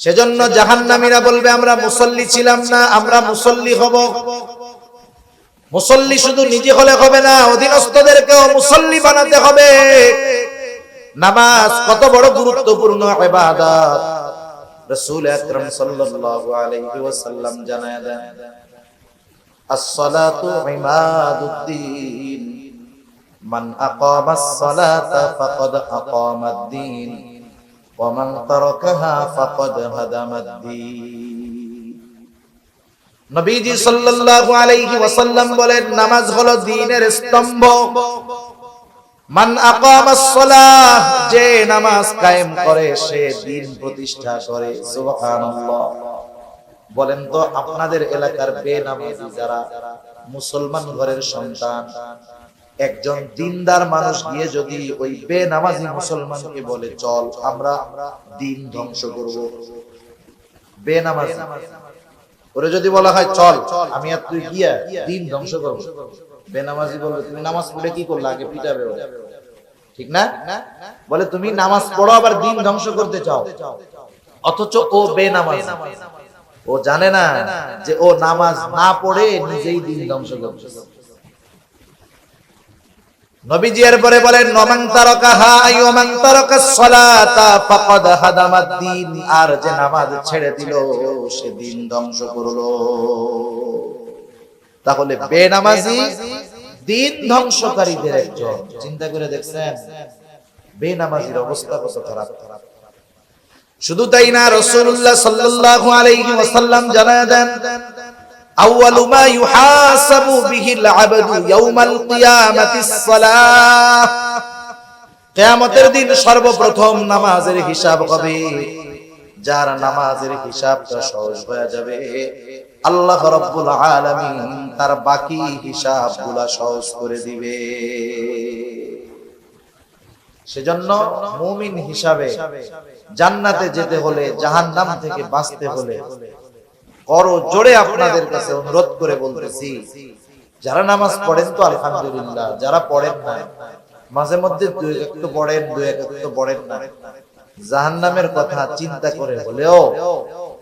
সেজন্য জাহান্নামীরা বলবে আমরা মুসল্লি ছিলাম না, আমরা মুসল্লি হব। মুসল্লি শুধু নিজে হলে হবে না, অধীনস্থদেরকেও মুসল্লি বানাতে হবে। নামাজ কত বড় গুরুত্বপূর্ণ ইবাদত রাসূল আকরাম সাল্লাল্লাহু আলাইহি ওয়াসাল্লাম জানায় দেন, আস-সালাতু ইমাদুদ্দিন, মান আকামাস সালাতা ফাকাদ আকামাদ-দ্বীন ওয়া মান তারাকাহা ফাকাদ হাদামাদ-দ্বীন। নবীজি সাল্লাল্লাহু আলাইহি ওয়াসাল্লাম বলেন, নামাজ হলো দ্বীনের স্তম্ভ। মান আকামাস সালাহ, যে নামাজ কায়েম করে সে দ্বীন প্রতিষ্ঠা করে। সুবহানাল্লাহ। বলেন তো আপনাদের এলাকার বেনামাজি যারা মুসলমান ঘরের সন্তান, একজন দিনদার মানুষ গিয়ে যদি ওই বেনামাজি মুসলমানকে বলে চল আমরা দ্বীন ধ্বংস করব, বেনামাজি ওরে যদি বলা হয় চল আমি আর তুই গিয়া দ্বীন ধ্বংস করব, বেনামাজি বলবে তুমি নামাজ পড়ে কি করলে, আগে পিটাবে। ঠিক না? বলে তুমি নামাজ পড়ো আবার দ্বীন ধ্বংস করতে চাও। অথচ ও বেনামাজি, ও জানে না যে ও নামাজ না পড়ে নিজেই দ্বীন ধ্বংস করছে। নবীজি এরপরে বলেন, ওয়ামান তারাকাহা আইয়ুমান তারাকাস সালাতা ফাকাদ হাদামাদ-দ্বীন, আর যে নামাজ ছেড়ে দিল সে দ্বীন ধ্বংস করলো। তাহলে বেনামাজি দ্বীন ধ্বংসকারীদের একজন। চিন্তা করে দেখছেন বেনামাজির অবস্থা কত খারাপ। শুধু তাই না, রাসূলুল্লাহ সাল্লাল্লাহু আলাইহি ওয়াসাল্লাম জানায় দেন, আউয়ালু মা ইউহাসাবু বিহিল আবদু ইয়াউমাল কিয়ামাতিস সালাহ, কিয়ামতের দিন সর্বপ্রথম নামাজের হিসাব হবে। যার নামাজের হিসাবটা সহজ হয়ে যাবে, আল্লাহ রাব্বুল আলামিন তার বাকি হিসাবগুলো সহজ করে দিবে। সেজন্য মুমিন হিসাবে জান্নাতে যেতে হলে, জাহান্নাম থেকে বাঁচতে হলে করো জোরে আপনাদের কাছে অনুরোধ করে বলতেছি, যারা নামাজ পড়েন তো আলহামদুলিল্লাহ, যারা পড়েন না মাঝে মধ্যে দুই একটু পড়েন, দুই একটু পড়েন না, জাহান্নামের কথা চিন্তা করে হলেও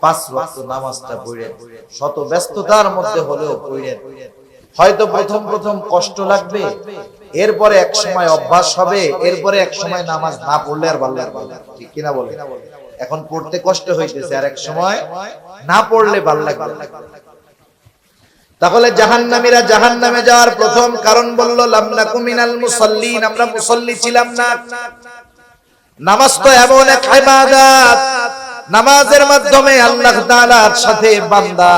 5 ওয়াক্ত নামাজটা পড়েন, শত ব্যস্ততার মধ্যে হলেও পড়েন। হয়তো প্রথম প্রথম কষ্ট লাগবে, এরপরে এক সময় অভ্যাস হবে, এরপরে এক সময় নামাজ না পড়লে আর ভালো লাগবে না। ঠিক কিনা বলে? এখন পড়তে কষ্ট হইতেছে, আর এক সময় না পড়লে ভালো লাগবে। তাহলে জাহান্নামীরা জাহান্নামে যাওয়ার প্রথম কারণ বলল, লাম নাকু মিনাল মুসাল্লিন, আমরা মুসল্লি ছিলাম না। নামাজ তো এমন এক ইবাদত, নামাজের মাধ্যমে আল্লাহ তাআলার সাথে বান্দা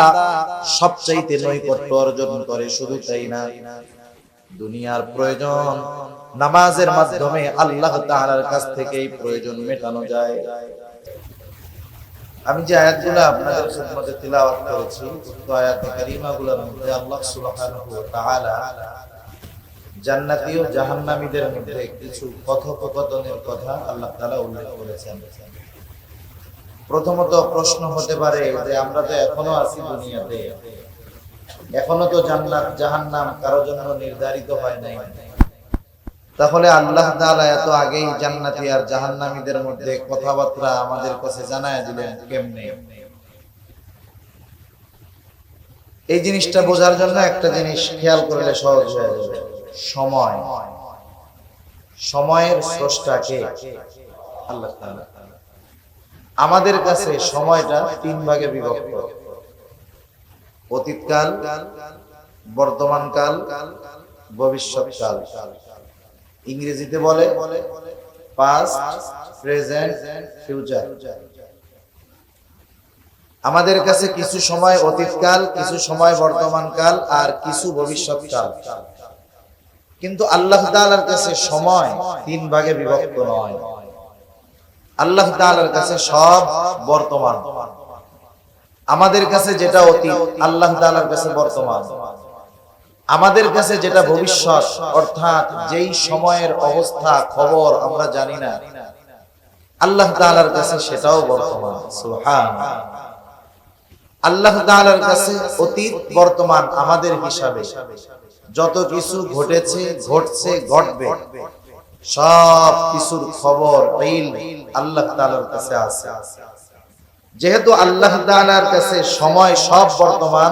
সবচাইতে নৈকট্য অর্জন করে। শুধু তাই না, দুনিয়ার প্রয়োজন নামাজের মাধ্যমে আল্লাহ তাআলার কাছ থেকে এই প্রয়োজন মেটানো যায়। আমি যে আয়াতগুলো আপনাদের খিদমতে তিলাওয়াত করেছি, উক্ত আয়াতে কারিমাগুলোর মধ্যে আল্লাহ সুবহানাহু ওয়া তাআলা জান্নাতি ও জাহান্নামীদের মধ্যে কিছু কথোপকথনের কথা আল্লাহ তাআলা উল্লেখ করেছেন। প্রথমত প্রশ্ন হতে পারে যে আমরা তো এখনো আছি দুনিয়াতে, এখনো তো জান্নাত জাহান্নাম কারো জন্য নির্ধারিত হয় নাই, তাহলে আল্লাহ তাআলা এত আগেই জান্নাতি আর জাহান্নামীদের মধ্যে কথাবার্তা আমাদের কাছে জানায় দিলেন কেমনে? এই জিনিসটা বোঝার জন্য একটা জিনিস খেয়াল করলে সহজ হয়ে যাবে। সময়, সময়ের স্রষ্টা কে? আল্লাহ তাআলা। আমাদের কাছে সময়টা 3 ভাগে বিভক্ত: অতীতকাল, বর্তমানকাল, ভবিষ্যৎকাল। ইংরেজিতে বলে পাস্ট, প্রেজেন্ট, ফিউচার। আমাদের কাছে কিছু সময় অতীতকাল, কিছু সময় বর্তমানকাল, আর কিছু ভবিষ্যৎকাল। কিন্তু আল্লাহ তাআলার কাছে সময় 3 ভাগে বিভক্ত নয়। আল্লাহ তাআলার কাছে সব বর্তমান। আমাদের কাছে যেটা অতীত, আল্লাহ তাআলার কাছে বর্তমান। আমাদের কাছে যেটা ভবিষ্যৎ, অর্থাৎ যেই সময়ের অবস্থা খবর আমরা জানি না, আল্লাহ তাআলার কাছে সেটাও বর্তমান। সুবহানাল্লাহ। আল্লাহ তাআলার কাছে অতীত, বর্তমান আমাদের হিসাবে যত কিছু ঘটেছে, ঘটছে, ঘটবে, সব কিছুর খবর ইলম আল্লাহ তাআলার কাছে আছে। যেহেতু আল্লাহ তাআলার কাছে সময় সব বর্তমান,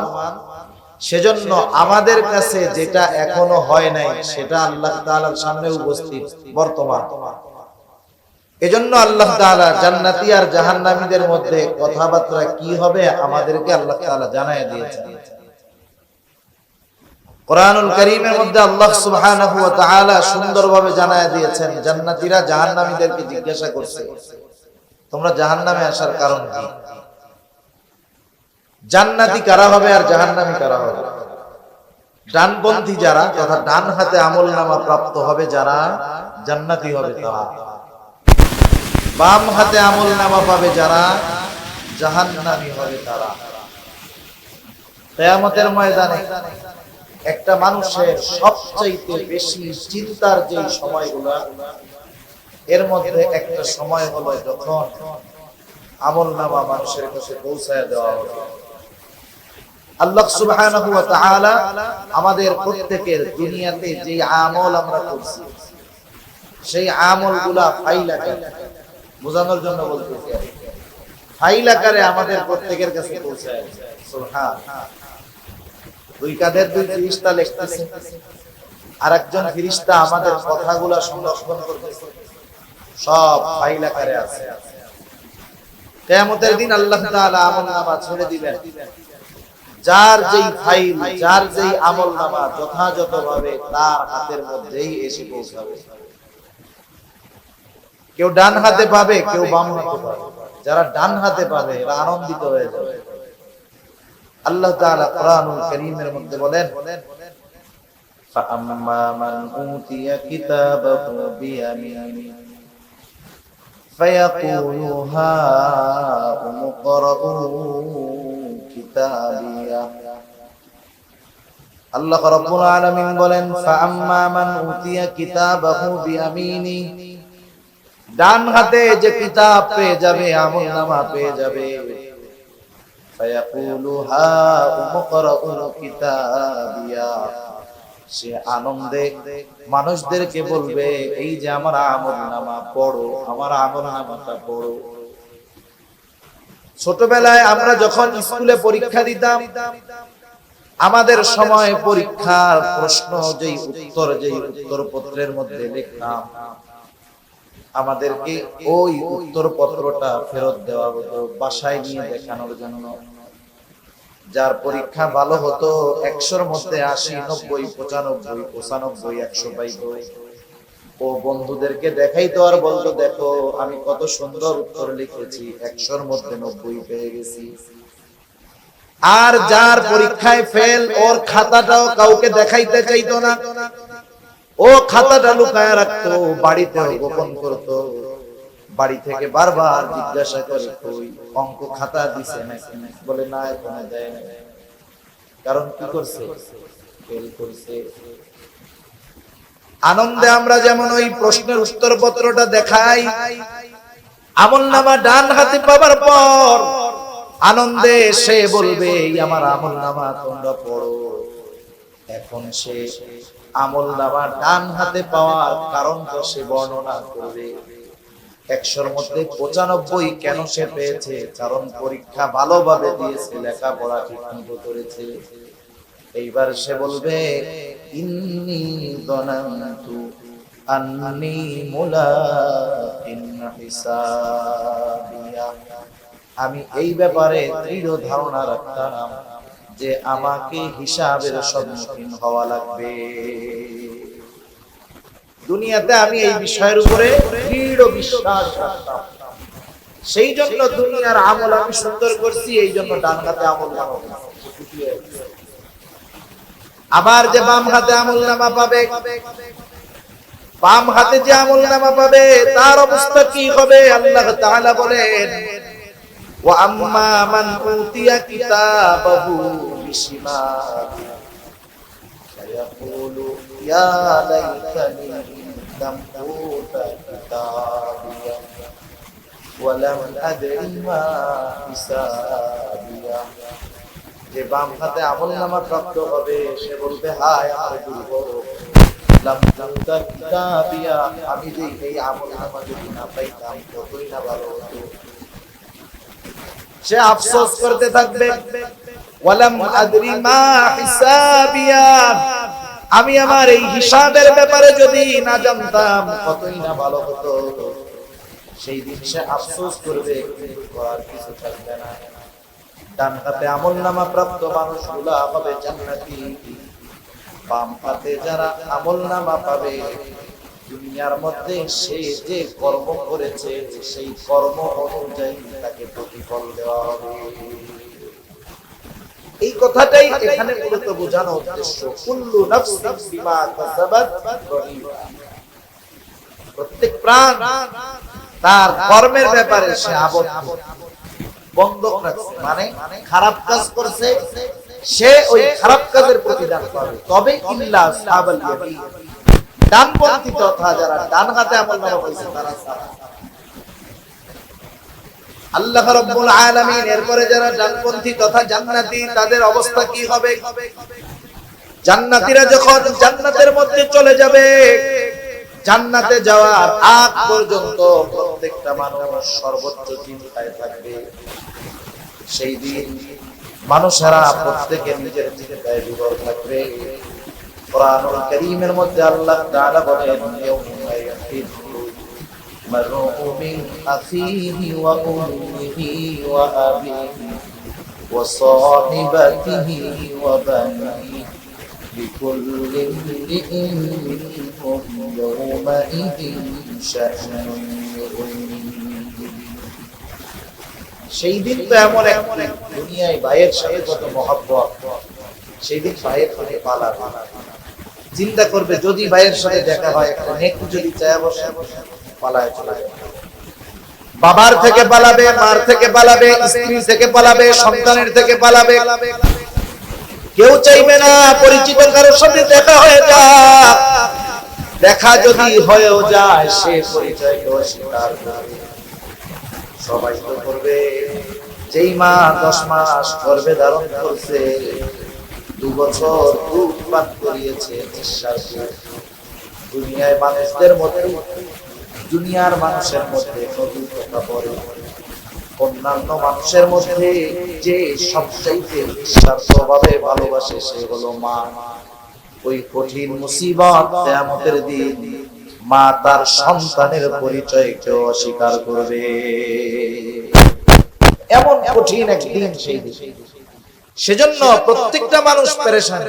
সেজন্য আমাদের কাছে যেটা এখনো হয় নাই সেটা আল্লাহ তাআলার সামনে উপস্থিত বর্তমান। এজন্য আল্লাহ তাআলা জান্নাতি আর জাহান্নামীদের মধ্যে কথাবার্তা কি হবে আমাদেরকে আল্লাহ তাআলা জানায় দিয়েছেন। কোরআনুল কারীমের মধ্যে আল্লাহ সুবহানাহু ওয়া তাআলা সুন্দরভাবে জানায় দিয়েছেন। জান্নাতীরা জাহান্নামীদেরকে জিজ্ঞাসা করছে, তোমরা জাহান্নামে আসার কারণ কি? জান্নাতি কারা হবে আর জাহান্নামী কারা হবে? ডানপন্থী যারা, তথা ডান হাতে আমলনামা প্রাপ্ত হবে যারা, জান্নাতি হবে তারা। বাম হাতে আমলনামা পাবে যারা, জাহান্নামী হবে তারা। কিয়ামতের ময়দানে একটা মানুষের সবচাইতে বেশি চিন্তার যে সময়গুলো, এর মধ্যে একটা সময় হলো যখন আমলনামা মানুষের কাছে পৌঁছায় দেওয়া হবে। আল্লাহ সুবহানাহু ওয়া তাআলা আমাদের প্রত্যেকের দুনিয়াতে যে আমল আমরা করছি সেই আমলগুলা ফাইল আকারে, বোঝানোর জন্য বলতেছি, ফাইল আকারে আমাদের প্রত্যেকের কাছে পৌঁছায়। সুবহান। দুই কাঁধের দুই ফেরেশতা লিখতেছে, আর একজন ফেরেশতা আমাদের কথাগুলা সংরক্ষণ করতেছে, সব ফাইল আকারে আছে। কিয়ামতের দিন আল্লাহ তাআলা আমলনামা ছেড়ে দিবেন। যার যেই ফাইল, যার যেই আমলনামা যথাযথভাবে তার হাতের মধ্যেই এসে পৌঁছাবে। কেউ ডান হাতে পাবে, কেউ বাম হাতে পাবে। যারা ডান হাতে পাবে এরা আনন্দিত হয়ে যাবে। আল্লাহ তাআলা কোরআনুল কারীমের মধ্যে বলেন, فَأَمَّا مَنْ أُوتِيَ كِتَابَهُ بِيَمِينِهِ فَيَقُولُ هَاؤُمُ اقْرَءُوا كِتَابِيَهْ। আল্লাহ রাব্বুল আলামিন বলেন, فَأَمَّا مَنْ أُوتِيَ كِتَابَهُ بِيَمِينِهِ, ডান হাতে যে কিতাব পেয়ে যাবে, আমলনামা পেয়ে যাবে, ফায়াকুলু হাউম ইকরাউ কিতাবিয়া, সে আনন্দে মানুষদেরকে বলবে, এই যে আমার আমলনামা পড়ো, আমার আমলনামাটা পড়ো। ছোটবেলায় আমরা যখন স্কুলে পরীক্ষা দিতাম, আমাদের সময় পরীক্ষার প্রশ্ন যেই উত্তরপত্রের মধ্যে লিখতাম, আমাদেরকে ওই উত্তরপত্রটা ফেরত দেওয়া হতো বাসায় নিয়ে দেখানোর জন্য। যার পরীক্ষা ভালো হতো 100-র মধ্যে 80, 90, 95, 95, 100 পাইতো। ও বন্ধুদেরকে দেখাইতো আর বলতো, দেখো আমি কত সুন্দর উত্তর লিখেছি, 100-র মধ্যে 90 পেয়ে গেছি। আর যার পরীক্ষায় ফেল, ওর খাতাটাও কাউকে দেখাইতে চাইতো না। ও খাতাটা লুকায় রাখতো, বাড়িতে গোপন করতো। বাড়ি থেকে বারবার জিজ্ঞাসা করে, কই অঙ্ক খাতা দিছে নাকি? বলে না, এখনো দেয় না। কারণ কি করছে? ফেল করছে। আনন্দে আমরা যেমন ওই প্রশ্নের উত্তরপত্রটা দেখাই, আমলনামা ডান হাতে পাবার পর আনন্দে সে বলবে, আমার আমলনামা তোমরা পড়ো। এখন সে আমলনামা ডান হাতে পাওয়ার কারণটা সে বর্ণনা করবে। 100-র মধ্যে 95 কেন সে পেয়েছে? কারণ পরীক্ষা ভালোভাবে দিয়েছে, লেখাপড়া ঠিকমতো করেছে। এইবার সে বলবে, ইন্নী যানানতু আন্নী মুলাকিন হিসাবিয়া, আমি এই ব্যাপারে দৃঢ় ধারণা রাখতাম যে আমাকে হিসাবের সম্মুখীন হওয়া লাগবে। দুনিয়াতে আমি এই বিষয়ের উপরে দৃঢ় বিশ্বাস রাখতাম, সেই জন্য দুনিয়ার আমল আমি সুন্দর করছি, এই জন্য ডান হাতে আমলনামা। আবার যে বাম হাতে আমলনামা পাবে, বাম হাতে যে আমলনামা পাবে তার অবস্থা কি হবে? আল্লাহ তাআলা বলেন, ওয়া আম্মা মান উতিয়া কিতাবাহু বিশিমালি ফায়াকুলু ইয়া লাইতানি লাম উতা কিতাবিয়া ওয়া লাম আদরি মা হিসাবিয়া। যে বাম হাতে আমলনামা প্রাপ্ত হবে সে বলবে, হায় আমার দুর্ভাগ্য, লাম উতা কিতাবিয়া, আমি যে এই আমলনামা যদি না পাইতাম কতই না ভালো হতো। সে আফসোস করতে থাকবে, ওয়ালাম আদরি মা হিসাবিয়া, আমি আমার এই হিসাবের ব্যাপারে যদি না জানতাম কতই না ভালো হতো। সেই দিন সে আফসোস করবে, কিন্তু করার কিছু থাকবে না। ডান হাতে আমলনামা প্রাপ্ত মানুষগুলো হবে জান্নাতি, বাম হাতে যারা আমলনামা পাবে, দুনিয়ার মধ্যে সে যে কর্ম করেছে সেই কর্ম অনুযায়ী তাকে প্রতিফল দেওয়া হবে। এই কথাটাই এখানে মূলত বোঝানো উদ্দেশ্য, কুল্লু নাফসিন বিমা কাসাবাত রহিমা। প্রত্যেক প্রাণ তার কর্মের ব্যাপারে সে আবদ্ধ, বন্ধক রাখছে, মানে খারাপ কাজ করছে সে ওই খারাপ কাজের প্রতিদান পাবে। তবে ইল্লা আসহাবাল ইয়ামিন, ডানপন্থী তথা যারা ডান হাতে আমলনামা পাইছে তারা ছাড়া। আল্লাহ রাব্বুল আলামিন এরপরে যারা ডানপন্থী তথা জান্নাতি তাদের অবস্থা কি হবে? জান্নাতীরা যখন জান্নাতের মধ্যে চলে যাবে, জান্নাতে যাওয়ার আগ পর্যন্ত প্রত্যেকটা মানুষ সর্বোচ্চ চিন্তায় থাকবে। সেই দিন মানুষেরা প্রত্যেকে নিজের চিন্তায় বিভোর থাকবে। কোরআনুল কারীমের মধ্যে আল্লাহ তাআলা বলেন, ইয়াউমা ইয়াফিরু মারউ মিন আখিহি ওয়া উম্মিহি ওয়া আবিহি ওয়া সাহিবাতিহি ওয়া বানিহি লিকুল্লি ইমরিইন মিনহুম ইয়াওমাইযিন শা'নুন ইউগনিহি। সেই দিন তো এমন এক দুনিয়ায় ভাইয়ের সাথে কত মহব্বত, সেই দিন ভাইয়ের থেকে পালাবে। চিন্তা করবে যদি ভাইয়ের সাথে দেখা হয়, একটা নেকু যদি চায় বসে পালায় চলে যাবে। বাবার থেকে পালাবে, মার থেকে পালাবে, স্ত্রী থেকে পালাবে, সন্তানের থেকে পালাবে। কেউ চাইবে না পরিচিত কারোর সাথে দেখা হয়ে যাক। দেখা যদি হয়েও যায় সে পরিচয়কে অস্বীকার করবে। সবাই তো করবে। যেই মা 10 মাস গর্ভে ধারণ করছে, 2 বছর দুধ পান করিয়েছে, দুনিয়ার মানুষের মধ্যে কথা বলে, অন্যান্য মানুষের মধ্যে যে সবচাইতে নিঃস্বার্থভাবে ভালোবাসে সে হলো মা। ওই কঠিন মুসিবত কিয়ামতের দিন মা তার সন্তানের পরিচয়কে অস্বীকার করবে। এমন কঠিন একদিন সেই দিন। সেজন্য প্রত্যেকটা মানুষ পেরেশান।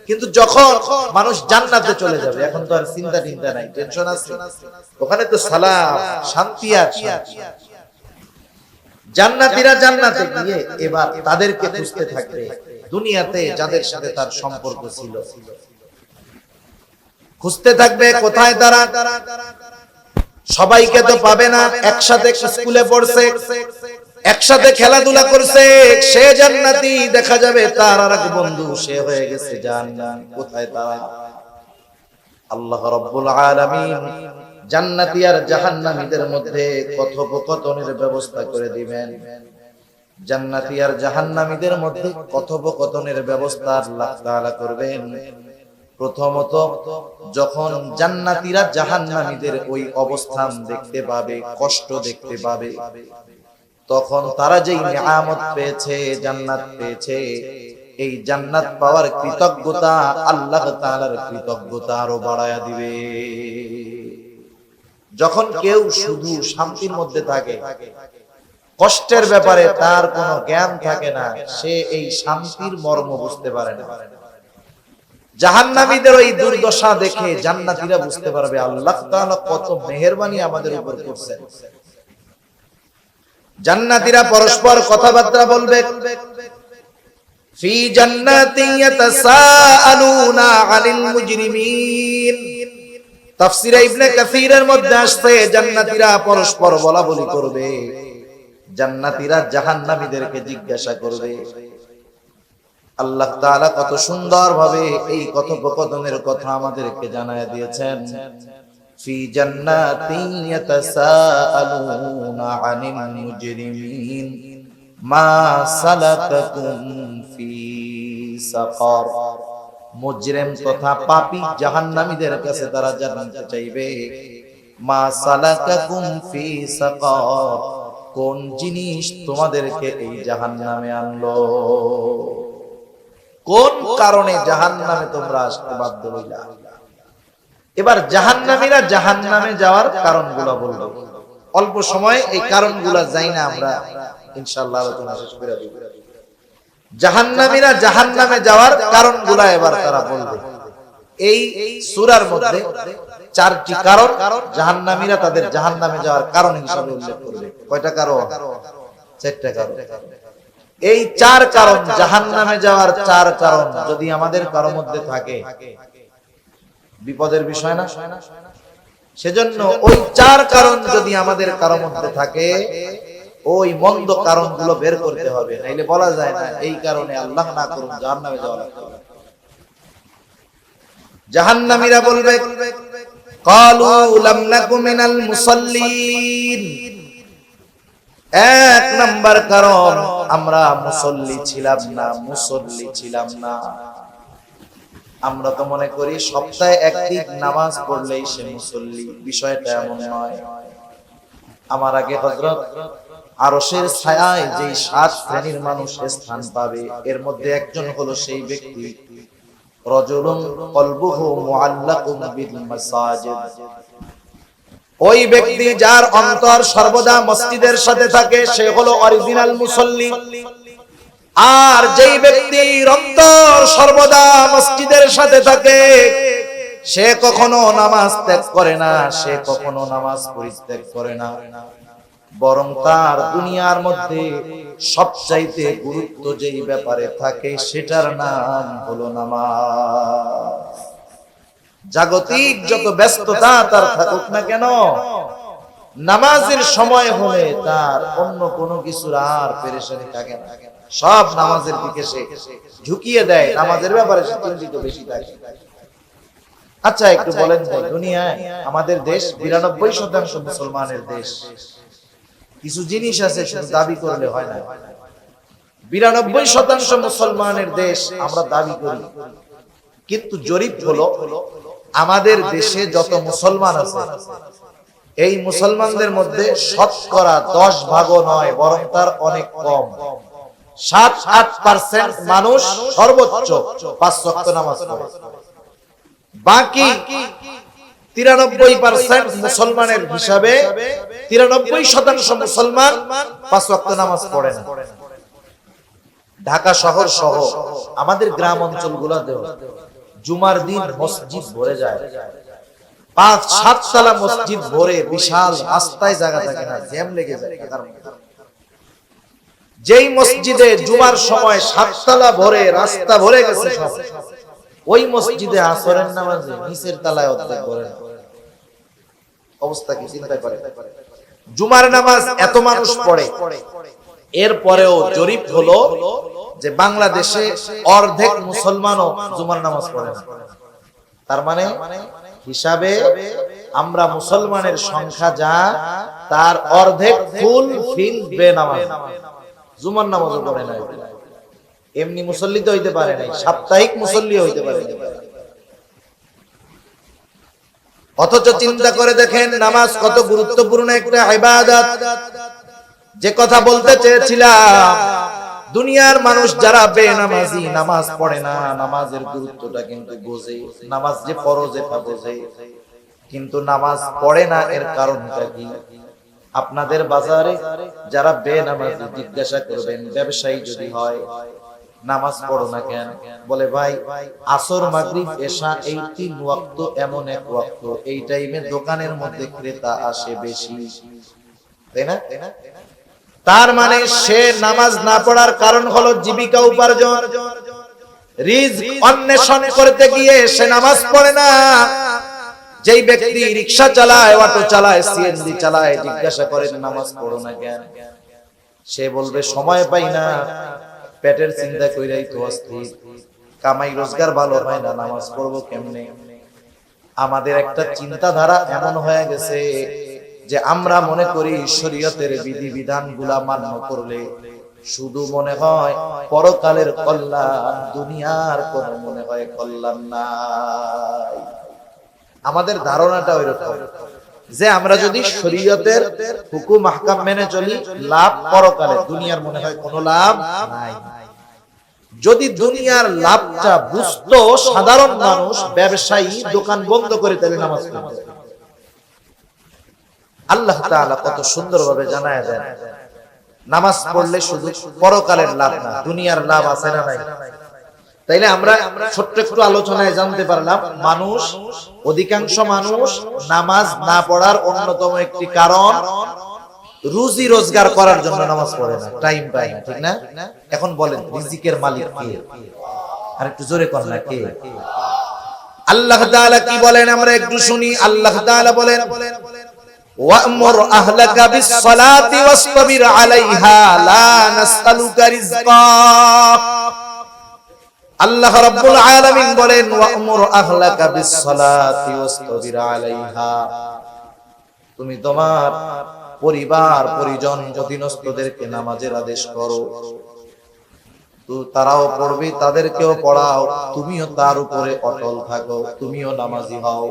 কিন্তু যখন মানুষ জান্নাতে চলে যাবে, এখন তো আর চিন্তা টিন্তা নাই, টেনশন আছে, ওখানে তো সালাম, শান্তি আছে। জান্নাতীরা জান্নাতে গিয়ে এবার তাদেরকে খুঁজতে থাকবে, দুনিয়াতে যাদের সাথে তার সম্পর্ক ছিল খুঁজতে থাকবে কোথায় তারা। সবাইকে তো পাবে না, একসাথে স্কুলে পড়ছে, একসাথে খেলাধুলা করছে, সে জান্নাতি, দেখা যাবে তার আরেক বন্ধু সে হয়ে গেছে জাহান্নামী। কোথায় তারা? আল্লাহ রাব্বুল আলামিন জান্নাতি আর জাহান্নামীদের মধ্যে কথোপকথনের ব্যবস্থা করে দিবেন। জান্নাতি আর জাহান্নামীদের মধ্যে কথোপকথনের ব্যবস্থা আল্লাহ তাআলা করবেন। প্রথমত যখন জান্নাতীরা জাহান্নামীদের ওই অবস্থান দেখতে পাবে, কষ্ট দেখতে পাবে, তখন তারা যেই নিয়ামত পেয়েছে, জান্নাত পেয়েছে, এই জান্নাত পাওয়ার কৃতজ্ঞতা আল্লাহ তাআলার কৃতজ্ঞতা আরো বাড়ায়া দিবে। যখন কেউ শুধু শান্তির মধ্যে থাকে, কষ্টের ব্যাপারে তার কোনো জ্ঞান থাকে না, সে এই শান্তির মর্ম বুঝতে পারে না। জাহান্নামীদের ওই দুর্দশা দেখে জান্নাতীরা বুঝতে পারবে আল্লাহ তাআলা কত মেহেরবানি আমাদের উপর করছেন। জান্নাতীরা পরস্পর কথাবার্তা বলবে, ফি জান্নাতিন ইয়াতাসাআলুনা আনিল মুজরিমিন। তাফসীরে ইবনে কাসীরের মধ্যে আসছে জান্নাতীরা পরস্পর বলাবলি করবে, জান্নাতীরা জাহান্নামীদেরকে জিজ্ঞাসা করবে। আল্লাহ তাআলা কত সুন্দরভাবে এই কথোপকথনের কথা আমাদেরকে জানায় দিয়েছেন। ফি জান্নাতিন ইয়াতাসাআলুনা আনিল মুজরিমিন মা সালাকাকুম ফি সাকার। মুজরিম তথা পাপী জাহান্নামীদের কাছে তারা জানতে চাইবে, মা সালাকাকুম ফি সাকার, কোন জিনিস তোমাদেরকে এই জাহান্নামে আনলো? কোন কারণে জাহান্নামে তোমরা আসতে বাধ্য হইলা? এবার জাহান্নামীরা জাহান্নামে যাওয়ার কারণগুলো বলবে। অল্প সময় এই কারণগুলো যাই না, আমরা ইনশাআল্লাহ আলোচনা শেষ করে দেব। জাহান্নামীরা জাহান্নামে যাওয়ার কারণগুলো এবার তারা বলবে। এই সূরার মধ্যে চারটি কারণ জাহান্নামীরা তাদের জাহান্নামে যাওয়ার কারণ হিসেবে উল্লেখ করবে। কয়টা কারণ? চারটা কারণ। এই চার কারণ, জাহান্নামে যাওয়ার চার কারণ যদি আমাদের কারো মধ্যে থাকে, বিপদের বিষয় না? সেজন্য ওই চার কারণ যদি আমাদের কারো মধ্যে থাকে, ওই মন্দ কারণগুলো বের করতে হবে, নাইলে বলা যায় না এই কারণে আল্লাহ না করুন জাহান্নামে যাওয়া লাগবে। জাহান্নামীরা বলবে, ক্বালু লাম নাকু মিনাল মুসাল্লিন। এক নাম্বার কারণ, আমরা মুসল্লি ছিলাম না। আমরা তো মনে করি সপ্তাহে একদিন নামাজ পড়লেই সে মুসল্লি, বিষয়টা এমন নয়। আমার আগে হযরত আরশের ছায়ায় যেই 7 শ্রেণীর মানুষ স্থান পাবে, এর মধ্যে একজন হলো সেই ব্যক্তি রাজুলুন কলবুহু মুআল্লাকুন বিল মাসাজিদ। ওই ব্যক্তি যার অন্তর সর্বদা মসজিদের সাথে থাকে, সে হলো অরিজিনাল মুসল্লি। আর যেই ব্যক্তির অন্তর সর্বদা মসজিদের সাথে থাকে, সে কখনো নামাজ ত্যাগ করে না, সে কখনো নামাজ পরিত্যাগ করে না, বরং তার দুনিয়ার মধ্যে সবচাইতে গুরুত্ব যেই ব্যাপারে থাকে সেটার নাম হলো নামাজ। জাগতিক যত ব্যস্ততা তার থাকুক না কেন, নামাজের সময় হলে তার অন্য কোনো কিছুর আর পেরেশানি থাকে না। সব নামাজের দিকে সে ঝুঁকিয়ে দেয়, নামাজের ব্যাপারে সে চিন্তিত বেশি থাকে। আচ্ছা একটু বলেন তো, দুনিয়ায় আমাদের দেশ 92% মুসলমানের দেশ। কিছু জিনিস আছে শুধু দাবি করলে হয় না। 92% মুসলমানের দেশ, আমরা দাবি করি, কিন্তু জরিপ হলো আমাদের দেশে যত মুসলমান আছে, এই মুসলমানদের মধ্যে শতকরা 10 ভাগও নয়, বরং তার অনেক কম। 7-8% মানুষ সর্বোচ্চ 5 ওয়াক্ত নামাজ পড়ে। বাকি 93% মুসলমানের হিসাবে 93% মুসলমান 5 ওয়াক্ত নামাজ পড়ে না। ঢাকা শহর সহ আমাদের গ্রাম অঞ্চলগুলোতেও জুমার দিন মসজিদ ভরে যায়, 5-7 তলা মসজিদ ভরে, বিশাল রাস্তায় জায়গা থাকে না, জ্যাম লেগে যায়। যেই মসজিদে জুমার সময় 7 তলা ভরে, রাস্তা ভরে গেছে সব, ওই মসজিদে আসরের নামাজে নিচের তলায় অর্ধেক ভরে না। অবস্থা কি চিন্তা করে? জুমার নামাজ এত মানুষ পড়ে, এরপরেও জরিপ হলো যে বাংলাদেশে অর্ধেক মুসলমানও জুমার নামাজ পড়ে না। তার মানে হিসাবে আমরা মুসলমানের সংখ্যা যা, তার অর্ধেক ফুল ফিল বেনামাজ, জুমার নামাজও পড়ে না। এমনি মুসল্লি তো হইতে পারে নাই, সাপ্তাহিক মুসল্লি হইতে পারে। অথচ চিন্তা করে দেখেন নামাজ কত গুরুত্বপূর্ণ একটা ইবাদত। যে কথা বলতে চেয়েছিলাম, দুনিয়ার মানুষ যারা বেনামাজি, নামাজ পড়ে না, নামাজের গুরুত্বটা কিন্তু বোঝে, নামাজ যে ফরজ এটা বোঝে, কিন্তু নামাজ পড়ে না। এর কারণটা কি? আপনাদের বাজারে যারা বেনামাজি, জিজ্ঞাসা করবেন ব্যবসায়ী যদি হয়, নামাজ পড়ো না কেন? বলে ভাই আসর মাগরিব এশা এই 3 ওয়াক্ত এমন এক ওয়াক্ত, এই টাইমে দোকানের মধ্যে ক্রেতা আসে বেশি, তাই না? তার মানে সে নামাজ না পড়ার কারণ হলো জীবিকা উপার্জন, রিজক অন্বেষণ করতে গিয়ে সে নামাজ পড়ে না। যেই ব্যক্তি রিকশা চালায়, অটো চালায়, সিএনজি চালায়, জিজ্ঞাসা করেন নামাজ পড়ো না কেন? সে বলবে সময় পাই না, পেটের চিন্তা কইরাই তো অস্থির, কামাই রোজগার ভালো হয় না, নামাজ পড়বো কেমনে? আমাদের একটা চিন্তাধারা এমন হয়ে গেছে যে আমরা মনে করি শরীয়তের বিধিবিধানগুলা মান্য করলে শুধু মনে হয় পরকালের কল্যাণ, দুনিয়ার কোনো মনে হয় কল্যাণ নাই। আমাদের ধারণাটা ওইরকম। যে আমরা যদি শরীয়তের হুকুম আহকাম মেনে চলি, লাভ পরকালে, দুনিয়ার মনে হয় কোনো লাভ নাই। যদি দুনিয়ার লাভটা বুঝতো সাধারণ মানুষ, ব্যবসায়ী দোকান বন্ধ করে তাহলে নামাজ পড়তো। আল্লাহ তাআলা কত সুন্দরভাবে জানায় দেন, নামাজ পড়লে শুধু পরকালের লাভ না, দুনিয়ার লাভ আছে না নাই? তাইলে আমরা ছোট্ট একটু আলোচনায় জানতে পারলাম, মানুষ, অধিকাংশ মানুষ নামাজ না পড়ার অন্যতম একটি কারণ রুজি রোজগার করার জন্য নামাজ পড়ে না, টাইম পায় না, ঠিক না? এখন বলেন রিজিকের মালিক কে? আর একটু জোরে কর না, কে? আল্লাহ তাআলা কি বলেন আমরা একটু শুনি। আল্লাহ তাআলা বলেন, ওয়া'মুর আহলাকা বিস-সালাতি ওয়াসতাবির আলাইহা লা নাসআলুকা রিজকা। আল্লাহ রাব্বুল আলামিন বলেন, ওয়া'মুর আহলাকা বিস-সালাতি ওয়াসতাবির আলাইহা, তুমি তোমার পরিবার পরিজন অধীনস্থদেরকে নামাজের আদেশ করো, তো তারাও পড়বে, তাদেরকেও পড়াও, তুমিও তার উপরে অটল থাকো, তুমিও নামাজি হও।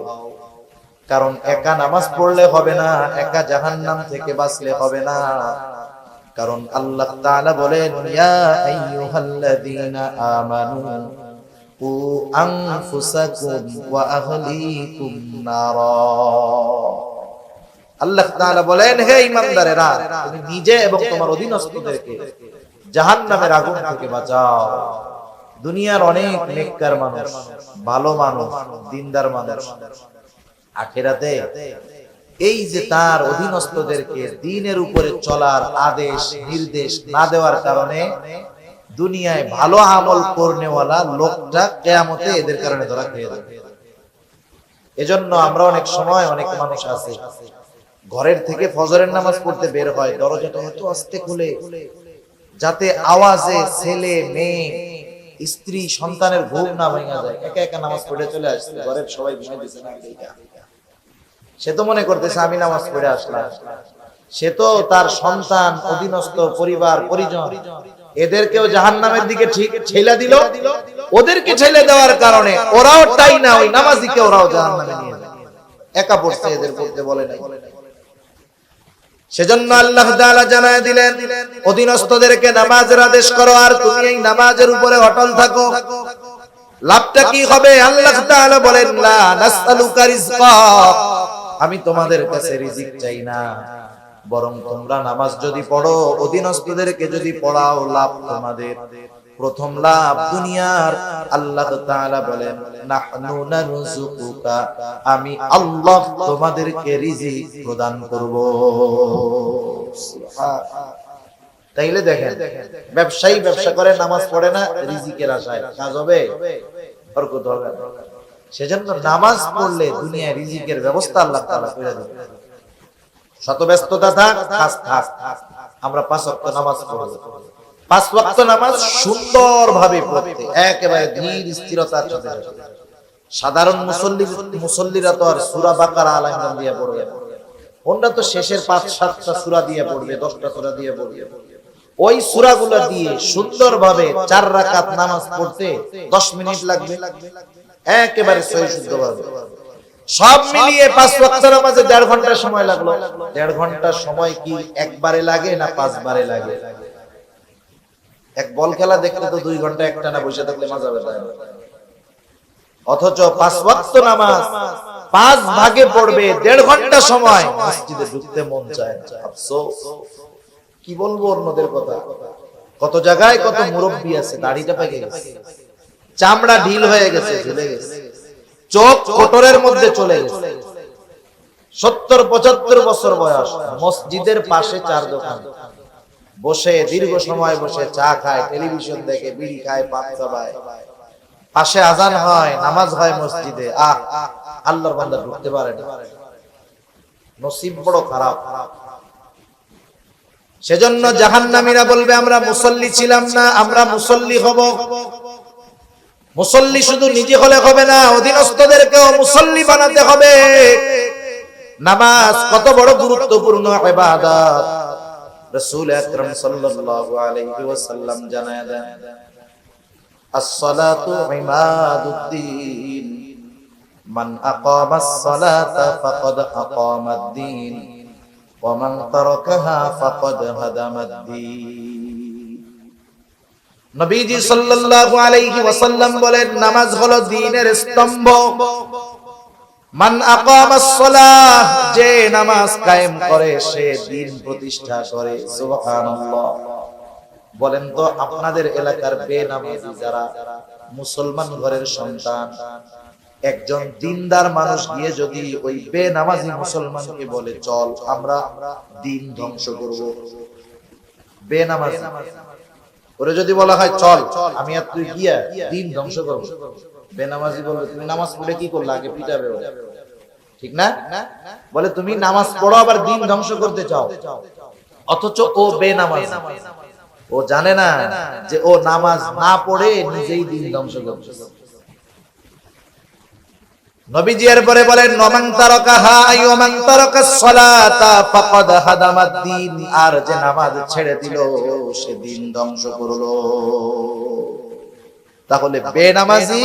কারণ একা নামাজ পড়লে হবে না, একা জাহান্নাম থেকে বাঁচলে হবে না। কারণ আল্লাহ তাআলা বলেন, ইয়া আইয়ুহাল্লাযীনা আমানু কু আনফুসাকুম ওয়া আহলিকুম নারা। আল্লাহ তাআলা বলেন, হে ঈমানদারেরা, তুমি নিজে এবং তোমার অধীনস্থদেরকে জাহান্নামের আগুন থেকে বাঁচাও। দুনিয়ার অনেক নেককার মানুষ, ভালো মানুষ, দিনদার মানুষ, আখিরাতে এই যে তার অধীনস্থদেরকে দ্বীনের উপরে চলার আদেশ নির্দেশ না দেওয়ার কারণে দুনিয়ায় ভালো আমল করনেওয়ালা লোকটা কিয়ামতে এদের কারণে ধরা খেয়ে যাবে। এজন্য আমরা অনেক সময়, অনেক মানুষ আছে ঘরের থেকে ফজরের নামাজ পড়তে বের হয়, দরজাটা এত আস্তে খুলে যাতে আওয়াজে ছেলে মেয়ে স্ত্রী সন্তানের ঘুম না ভেঙে যায়। একা একা নামাজ পড়ে চলে আসছে, ঘরের সবাই ঘুমিয়ে দিয়েছে না, সে তো মনে করতেছে আমি নামাজ পড়ে আসলাম। সে তো তার সন্তান, অধীনস্থ পরিবার পরিজন এদেরকেও জাহান্নামের দিকে ঠিক ঠেলা দিল। ওদেরকে ঠেলে দেওয়ার কারণে ওরাও তাই না, ওই নামাজিকে ওরাও জাহান্নামে নিয়ে যায়। একা পড়ছে, এদের পড়তে বলে নাই। সেজন্য আল্লাহ তাআলা জানায় দিলেন, অধীনস্থদেরকে নামাজের আদেশ করো, আর তুমি এই নামাজের উপরে অটল থাকো। লাভটা কি হবে? আল্লাহ তাআলা বলেন, লা নাসআলুকা রিজকা, আমি তোমাদের কাছে রিজিক চাই না, বরং তোমরা নামাজ যদি পড়ো, অধীনস্থদেরকে যদি পড়াও, লাভ তোমাদের। প্রথম লাভ দুনিয়ার। আল্লাহ তাআলা বলেন, নাহনু নারযুকুকা, আমি আল্লাহ তোমাদেরকে রিজিক প্রদান করব। তাইলে দেখেন, ব্যবসায়ী ব্যবসা করে, নামাজ পড়ে না, রিজিকের আশায়, কাজ হবে? বরকত হবে। সেজন্য নামাজ পড়লে দুনিয়ায় রিজিকের ব্যবস্থা আল্লাহ তাআলা করে দেন। শত ব্যস্ততা থাক, কাজ থাক, আমরা 5 ওয়াক্ত নামাজ পড়ব। 5 ওয়াক্ত নামাজ সুন্দরভাবে পড়তে একেবারে ধীর স্থিরতার সাথে। সাধারণ মুসল্লিরা তো আর সূরা বাকারা আল ইমরান দিয়ে পড়বে না, ওনরা তো শেষের 5-7টা সূরা দিয়ে পড়বে, 10টা সূরা দিয়ে পড়বে। ওই সূরাগুলো দিয়ে সুন্দরভাবে 4 রাকাত নামাজ পড়তে 10 মিনিট লাগবে, একেবারে সহি শুদ্ধভাবে। সব মিলিয়ে 5 ওয়াক্ত নামাজে 1.5 ঘন্টা সময় লাগলো। 1.5 ঘন্টা সময় কি একবারে লাগে না 5 বারে লাগে? এক বল খেলা দেখতে তো 2 ঘন্টা একটানা বসে থাকলে মজা হবে, অথচ 5 ওয়াক্ত নামাজ 5 ভাগে পড়বে, 1.5 ঘন্টা সময়, মসজিদে ঢুকতে মন চায়। আফসোস, কি বলবো অন্যদের কথা। কত জায়গায় কত মুরব্বি আছে, দাড়িটা পেকে গেছে, চামড়া ঢিল হয়ে গেছে, ঝুলে গেছে, চোখ কোটরের মধ্যে চলে গেছে, 70-75 বছর বয়স, মসজিদের পাশে 4 দোকান, বসে দীর্ঘ সময় বসে চা খায়, টেলিভিশন দেখে, বিড়ি খায়, পান চাবায়, পাশে আজান হয়, নামাজ হয় মসজিদে, আল্লাহর বান্দা ঢুকতে পারে না। নসিব বড় খারাপ। সেজন্য জাহান্নামীরা বলবে, আমরা মুসল্লি ছিলাম না, আমরা মুসল্লি হব। মুসল্লি শুধু নিজে হলে হবে না, অধীনস্থদেরকেও মুসল্লি বানাতে হবে। নামাজ কত বড় গুরুত্বপূর্ণ ইবাদত, রাসূল আকরাম সাল্লাল্লাহু আলাইহি ওয়াসাল্লাম জানায় দেন, আস-সালাতু ইমাদুদ্দিন, মান আকামাস সালাতা ফাকাদ আকামাদ দ্বীন ওয়া মান তারাকাহা ফাকাদ হাদামাদ দ্বীন। নবীজি সাল্লাল্লাহু আলাইহি ওয়াসাল্লাম বলেন, নামাজ হলো দ্বীনের স্তম্ভ। মান আকামাস সালাহ, যে নামাজ কায়েম করে সে দ্বীন প্রতিষ্ঠা করে। সুবহানাল্লাহ। বলেন তো আপনাদের এলাকার বেনামাজি যারা মুসলমান ঘরের সন্তান, একজন দিনদার মানুষ গিয়ে যদি ওই বেনামাজি মুসলমানকে বলে চল আমরা দিন ধ্বংস করব, বেনামাজি ওরে যদি বলা হয় চল আমি আর তুই গিয়া দিন ধ্বংস করব, বেনামাজি বলবে তুমি নামাজ পড়ে কি করলে, আগে পিটাবে। ঠিক না? বলে তুমি নামাজ পড়ো আবার দিন ধ্বংস করতে চাও, অথচ ও বেনামাজি। ও জানে না যে ও নামাজ না পড়ে নিজেই দিন ধ্বংস করছে। নবীজি এরপরে বলেন ওয়ামান তারাকাহা আইয়ুমান তারাকাস সালাতা ফাকাদ হাদামাদ দ্বীন, আর যে নামাজ ছেড়ে দিল সে দিন ধ্বংস করলো। তাহলে বেনামাজি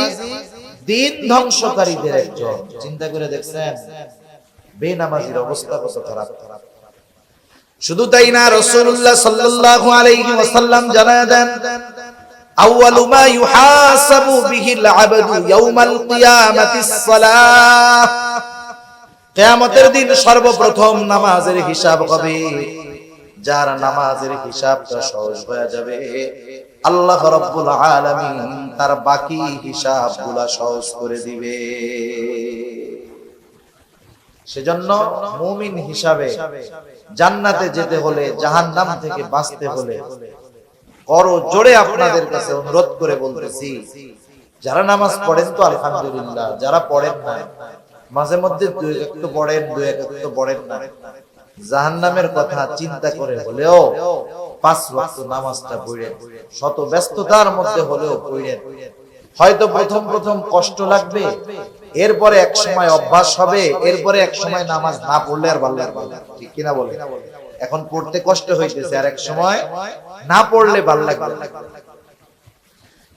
দিন ধ্বংসকারীদের একজন। চিন্তা করে দেখছেন বেনামাজির অবস্থা কত খারাপ। শুধু তাই না, রাসূলুল্লাহ সাল্লাল্লাহু আলাইহি ওয়াসাল্লাম জানায় দেন আউয়ালু মা ইউহাসাবু বিহিল আবদু ইয়াউমাল কিয়ামাতিস সালাহ, কিয়ামতের দিন সর্বপ্রথম নামাজের হিসাব হবে। যার নামাজের হিসাবটা সহজ হয়ে যাবে, আল্লাহ রাব্বুল আলামিন তার বাকি হিসাবগুলো সহজ করে দিবে। সেজন্য মুমিন হিসাবে জান্নাতে যেতে হলে, জাহান্নাম থেকে বাঁচতে হলে করো জোরে আপনাদের কাছে অনুরোধ করে বলতেছি, যারা নামাজ পড়েন তো আলহামদুলিল্লাহ, যারা পড়েন না মাঝে মধ্যে দুই একটু পড়েন, দুই একটু পড়েন না, জাহান্নামের কথা চিন্তা করে হলেও 5 ওয়াক্ত নামাজটা পড়েন, শত ব্যস্ততার মধ্যে হলেও পড়েন। হয়তো প্রথম প্রথম কষ্ট লাগবে, এরপরে এক সময় অভ্যাস হবে, এরপরে এক সময় নামাজ না পড়লে আর ভালো লাগবে না। ঠিক কিনা বলে? এখন পড়তে কষ্ট হইতেছে, আর এক সময় না পড়লে ভালো লাগবে।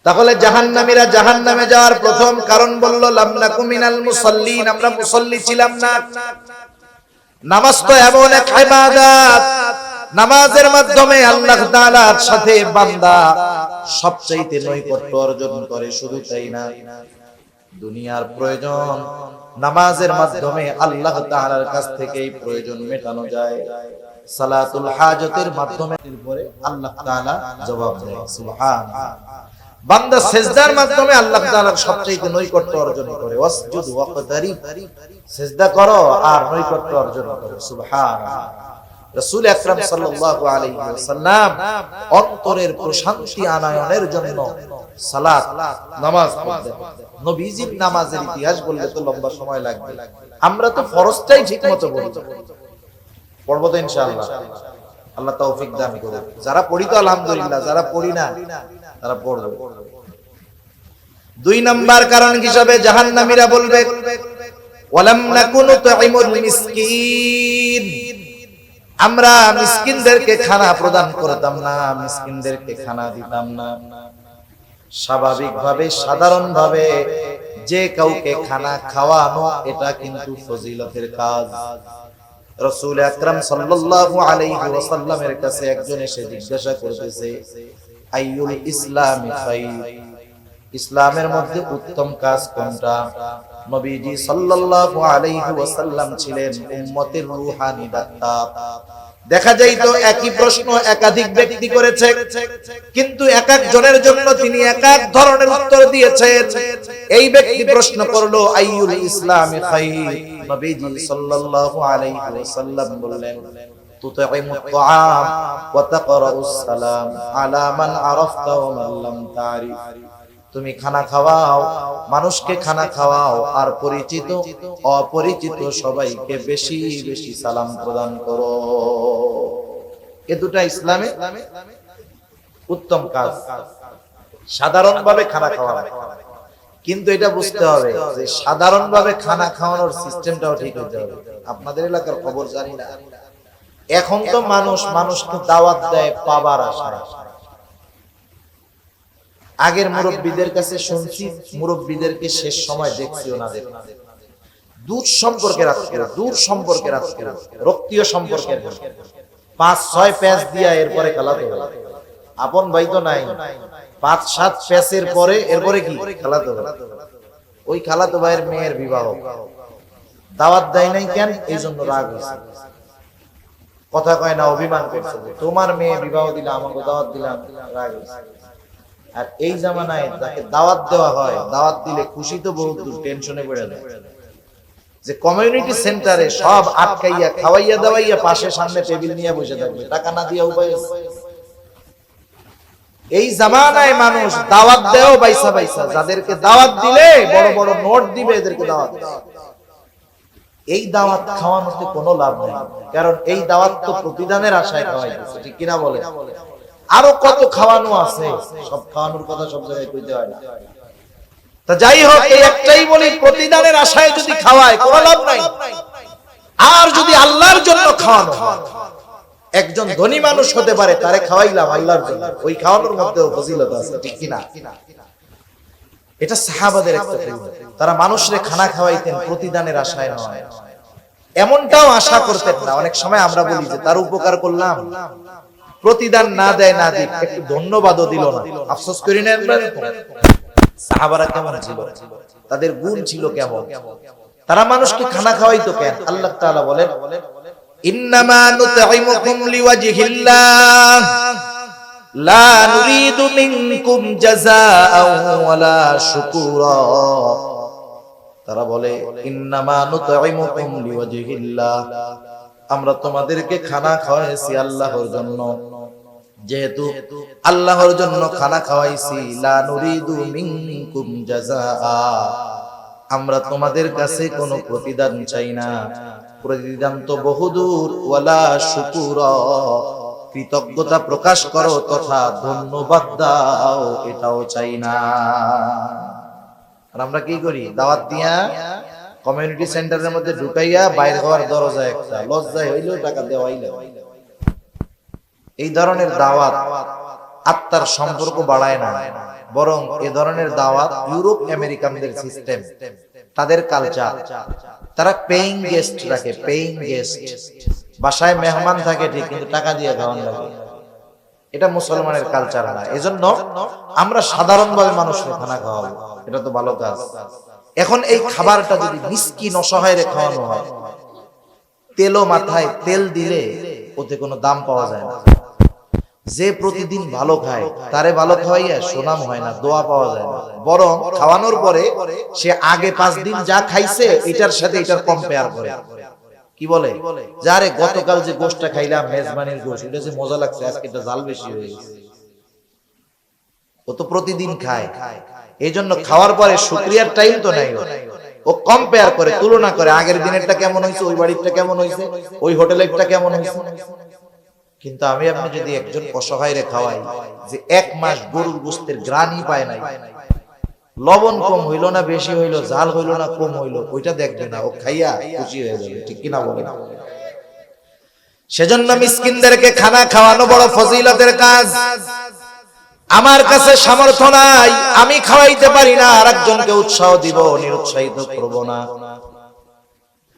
তাহলে জাহান্নামীরা জাহান্নামে যাওয়ার প্রথম কারণ বলল লাম নাকু মিনাল মুসাল্লিন, আমরা মুসল্লি ছিলাম না। নামাজ তো এমন এক ইবাদত, নামাজের মাধ্যমে আল্লাহ তাআলার সাথে বান্দা সবচাইতে নৈকট্য অর্জন করে। শুধু তাই না, দুনিয়ার প্রয়োজন নামাজের মাধ্যমে আল্লাহ তাআলার কাছ থেকে প্রয়োজন মেটানো যায়। সালাতুল হাজতের মাধ্যমে পরে আল্লাহ তাআলা জবাব দেয়। সুবহানাল্লাহ। বান্দা সিজদার মাধ্যমে আল্লাহ তাআলার সবচেয়ে নৈকট্য অর্জন করে। ওয়াসজুদ ওয়াকতারিব, সিজদা করো আর নৈকট্য অর্জন করো। সুবহানাল্লাহ। রাসূল আকরাম সাল্লাল্লাহু আলাইহি ওয়াসাল্লাম অন্তরের প্রশান্তি আনয়নের জন্য সালাত নামাজ পড়তেন। নবীজির নামাজের ইতিহাস বললে তো লম্বা সময় লাগবে, আমরা তো ফরজটাই ঠিকমতো পড়ি। পড়বো তো ইনশাআল্লাহ, আল্লাহ তৌফিক দান করুন। যারা পড়ি তো আলহামদুলিল্লাহ, যারা পড়ি না তারা পড়বে। 2 নাম্বার কারণ হিসাবে জাহান্নামীরা বলবে ওয়ালাম নাকুনু তুইমুল মিসকিন, আমরা মিসকিনদেরকে খানা প্রদান করতাম না, মিসকিনদেরকে খানা দিতাম না। স্বাভাবিকভাবে সাধারণভাবে যে কাউকে খানা খাওয়ানো এটা কিন্তু ফজিলতের কাজ। রাসূল আকরাম সাল্লাল্লাহু আলাইহি ওয়াসাল্লামের কাছে একজন এসে জিজ্ঞাসা করতেছে আইয়ুল ইসলামি খায়র, ইসলামের মধ্যে উত্তম কাজ কোনটা? নবীজি সাল্লাল্লাহু আলাইহি ওয়াসাল্লাম ছিলেন উম্মতের রূহানি ডাক্তার। দেখা যায় তো একই প্রশ্ন একাধিক ব্যক্তি করেছে, কিন্তু এক এক জনের জন্য তিনি এক এক ধরনের উত্তর দিয়েছেন। এই ব্যক্তি প্রশ্ন করলো আইয়ুল ইসলামি খায়র, নবীজি সাল্লাল্লাহু আলাইহি ওয়াসাল্লাম বললেন তুতিমুত তাআম ওয়া তাকরাউস সালাম আলা মান আরাফতা ওয়া মান লাম তারিফ, তুমি খানা খাওয়াও, মানুষকে খানা খাওয়াও, আর পরিচিত অপরিচিত সবাইকে বেশি বেশি সালাম প্রদান করো। এ দুটো ইসলামে উত্তম কাজ। সাধারণভাবে খানা খাওয়া, কিন্তু এটা বুঝতে হবে যে সাধারণভাবে খানা খাওয়ানোর সিস্টেমটাও ঠিক হতে হবে। আপনাদের এলাকার খবর জানি না, এখন তো মানুষকে দাওয়াত দেয় পাবার আশায়। আগের মুরব্বীদের কাছে শুনছি, মুরব্বীদেরকে শেষ সময় দেখছি ওনাদের দূর সম্পর্কের আত্মীয়, দূর সম্পর্কের আত্মীয়, রক্তীয় সম্পর্কের 5-6 প্যাচ দিয়া এরপরে খালাতো ভাই, আপন ভাই তো নাই, 5-7 প্যাচের পরে এরপরে কি খালাতো ভাই। ওই খালাতো ভাইয়ের মেয়ের বিবাহ দাওয়াত দেয় নাই কেন? এই জন্য রাগ হয়েছে, কথা কয় না, অভিমান করছে, তোমার মেয়ে বিবাহ দিলে আমাকে দাওয়াত দিলাম, রাগ হয়েছে। আর এই জামানায় তাকে দাওয়াত দেওয়া হয়, দাওয়াত দিলে খুশি তো বহুত দূর, টেনশনে পড়ে যায় যে কমিউনিটি সেন্টারে সব আটকাইয়া খাওয়াইয়া দাওয়াইয়া পাশে সামনে টেবিল নিয়ে বসে থাকবে, টাকা না দিয়ে উপায় আছে? এই জামানায় মানুষ দাওয়াত দেও বাইসা বাইসা, যাদেরকে দাওয়াত দিলে বড় বড় নোট দিবে এদেরকে দাওয়াত। এই দাওয়াত খাওয়ানোতে কোনো লাভ নেই, কারণ এই দাওয়াত তো প্রতিদানের আশায় খাওয়াইতেছে, ঠিক কিনা বলে? আরো কত খাওয়ানো আছে, সব খাওয়ানোর কথা সব জায়গায় কইতে হয় না। তা যাই হোক, এই একটাই বলি, প্রতিদানের আশায় যদি খাওয়ায় কোনো লাভ নাই। আর যদি আল্লাহর জন্য খাওয়ানো, একজন ধনী মানুষ হতে পারে, তারে খাওয়াইলাম আল্লাহর জন্য, ওই খাওয়ানোর মধ্যেও ফজিলত আছে, ঠিক কিনা? এটা সাহাবাদের একটা ফজিলত, তারা মানুষরে খানা খাওয়াইতেন প্রতিদানের আশায় নয়, এমনটাও আশা করতেন না। অনেক সময় আমরা বলি যে তার উপকার করলাম, প্রতিদান না দেয় না দিক, একটু ধন্যবাদও দিল না, আফসোস করি না? সাহাবারা কেমন ছিল, তাদের গুণ ছিল কেমন, তারা মানুষকে খানা খাওয়াইতো কেন? আল্লাহ তাআলা বলেন, ইন্নামা নুতঈমুকুম লিওয়াজহিল্লাহ লা নুরিদু মিনকুম জাযাআও ওয়ালা শুকুরা। তারা বলে, ইন্নামা নুতঈমুকুম লিওয়াজহিল্লাহ, আমরা তোমাদেরকে খানা খাওয়াইছি আল্লাহর জন্য, যেহেতু আল্লাহর জন্য খানা খাওয়াইছি, লা নুরিদু মিনকুম জাযাআ, আমরা তোমাদের কাছে কোনো প্রতিদান চাই না, প্রতিদান তো বহুদূর, ওয়ালা শুকুরা, কৃতজ্ঞতা প্রকাশ করো তথা ধন্যবাদ দাও, এটাও চাই না। আর আমরা কি করি? দাওয়াত দিয়া কমিউনিটি সেন্টারের মধ্যে ঢুকাইয়া বাইরে হওয়ার দরজা একটা, লজ্জায় হইলেও টাকা দেওয়াইলে। এই ধরনের দাওয়াত আত্মার সম্পর্ক বাড়ায় না, বরং এ ধরনের দাওয়াত ইউরোপ আমেরিকানদের সিস্টেম, তাদের কালচার, তারা পেইং গেস্ট রাখে, পেইং গেস্ট, বাসায় মেহমান থাকে ঠিক, কিন্তু টাকা দিয়ে খাওয়ানো লাগে। এটা মুসলমানের কালচার না। এজন্য আমরা সাধারণভাবে মানুষকে খানা খাওয়াবো, এটা তো ভালো কাজ। এখন এই খাবারটা যদি মিসকিন অসহায় রে খাওয়ানো হয়, তেলও মাথায় তেল দিলে ওতে কোনো দাম পাওয়া যায় না। যে প্রতিদিন ভালো খায় তারে ভালো খাওয়াইয়া সুনাম হয় না, দোয়া পাওয়া যায় না, বরং খাওয়ানোর পরে সে আগে 5 দিন যা খাইছে এটার সাথে এটার কম্পেয়ার করে, কি বলে, যারে গতকাল যে গোশটা খাইলাম মেজবানির গোশ, এটা যে মজা লাগছে, আজকে এটা জাল বেশি হয়ে গেছে। ও তো প্রতিদিন খায়, এই জন্য খাওয়ার পরে শুকরিয়ার টাইম তো নাই, ও কম্পেয়ার করে, তুলনা করে, আগের দিনেরটা কেমন হয়েছে, ওই বাড়িরটা কেমন হয়েছে, ওই হোটেলেরটা কেমন হয়েছে। কিন্তু আমি আপনি যদি একজন অসহায় রে খাওয়াই, যে 1 মাস গরুর গোশতের গ্রানই পায় নাই, লবণ কম হইলো না বেশি হইলো, ঝাল হইলো না কম হইলো, ওইটা দেখবে না, ও খাইয়া খুশি হয়ে যাবে, ঠিক কিনা বলেন? সেজন্য মিসকিনদেরকে খানা খাওয়ানো বড় ফজিলতের কাজ। আমার কাছে সামর্থ্য নাই, আমি খাওয়াইতে পারি না, আরেকজনকে উৎসাহ দিব, নিরুৎসাহিত করব না।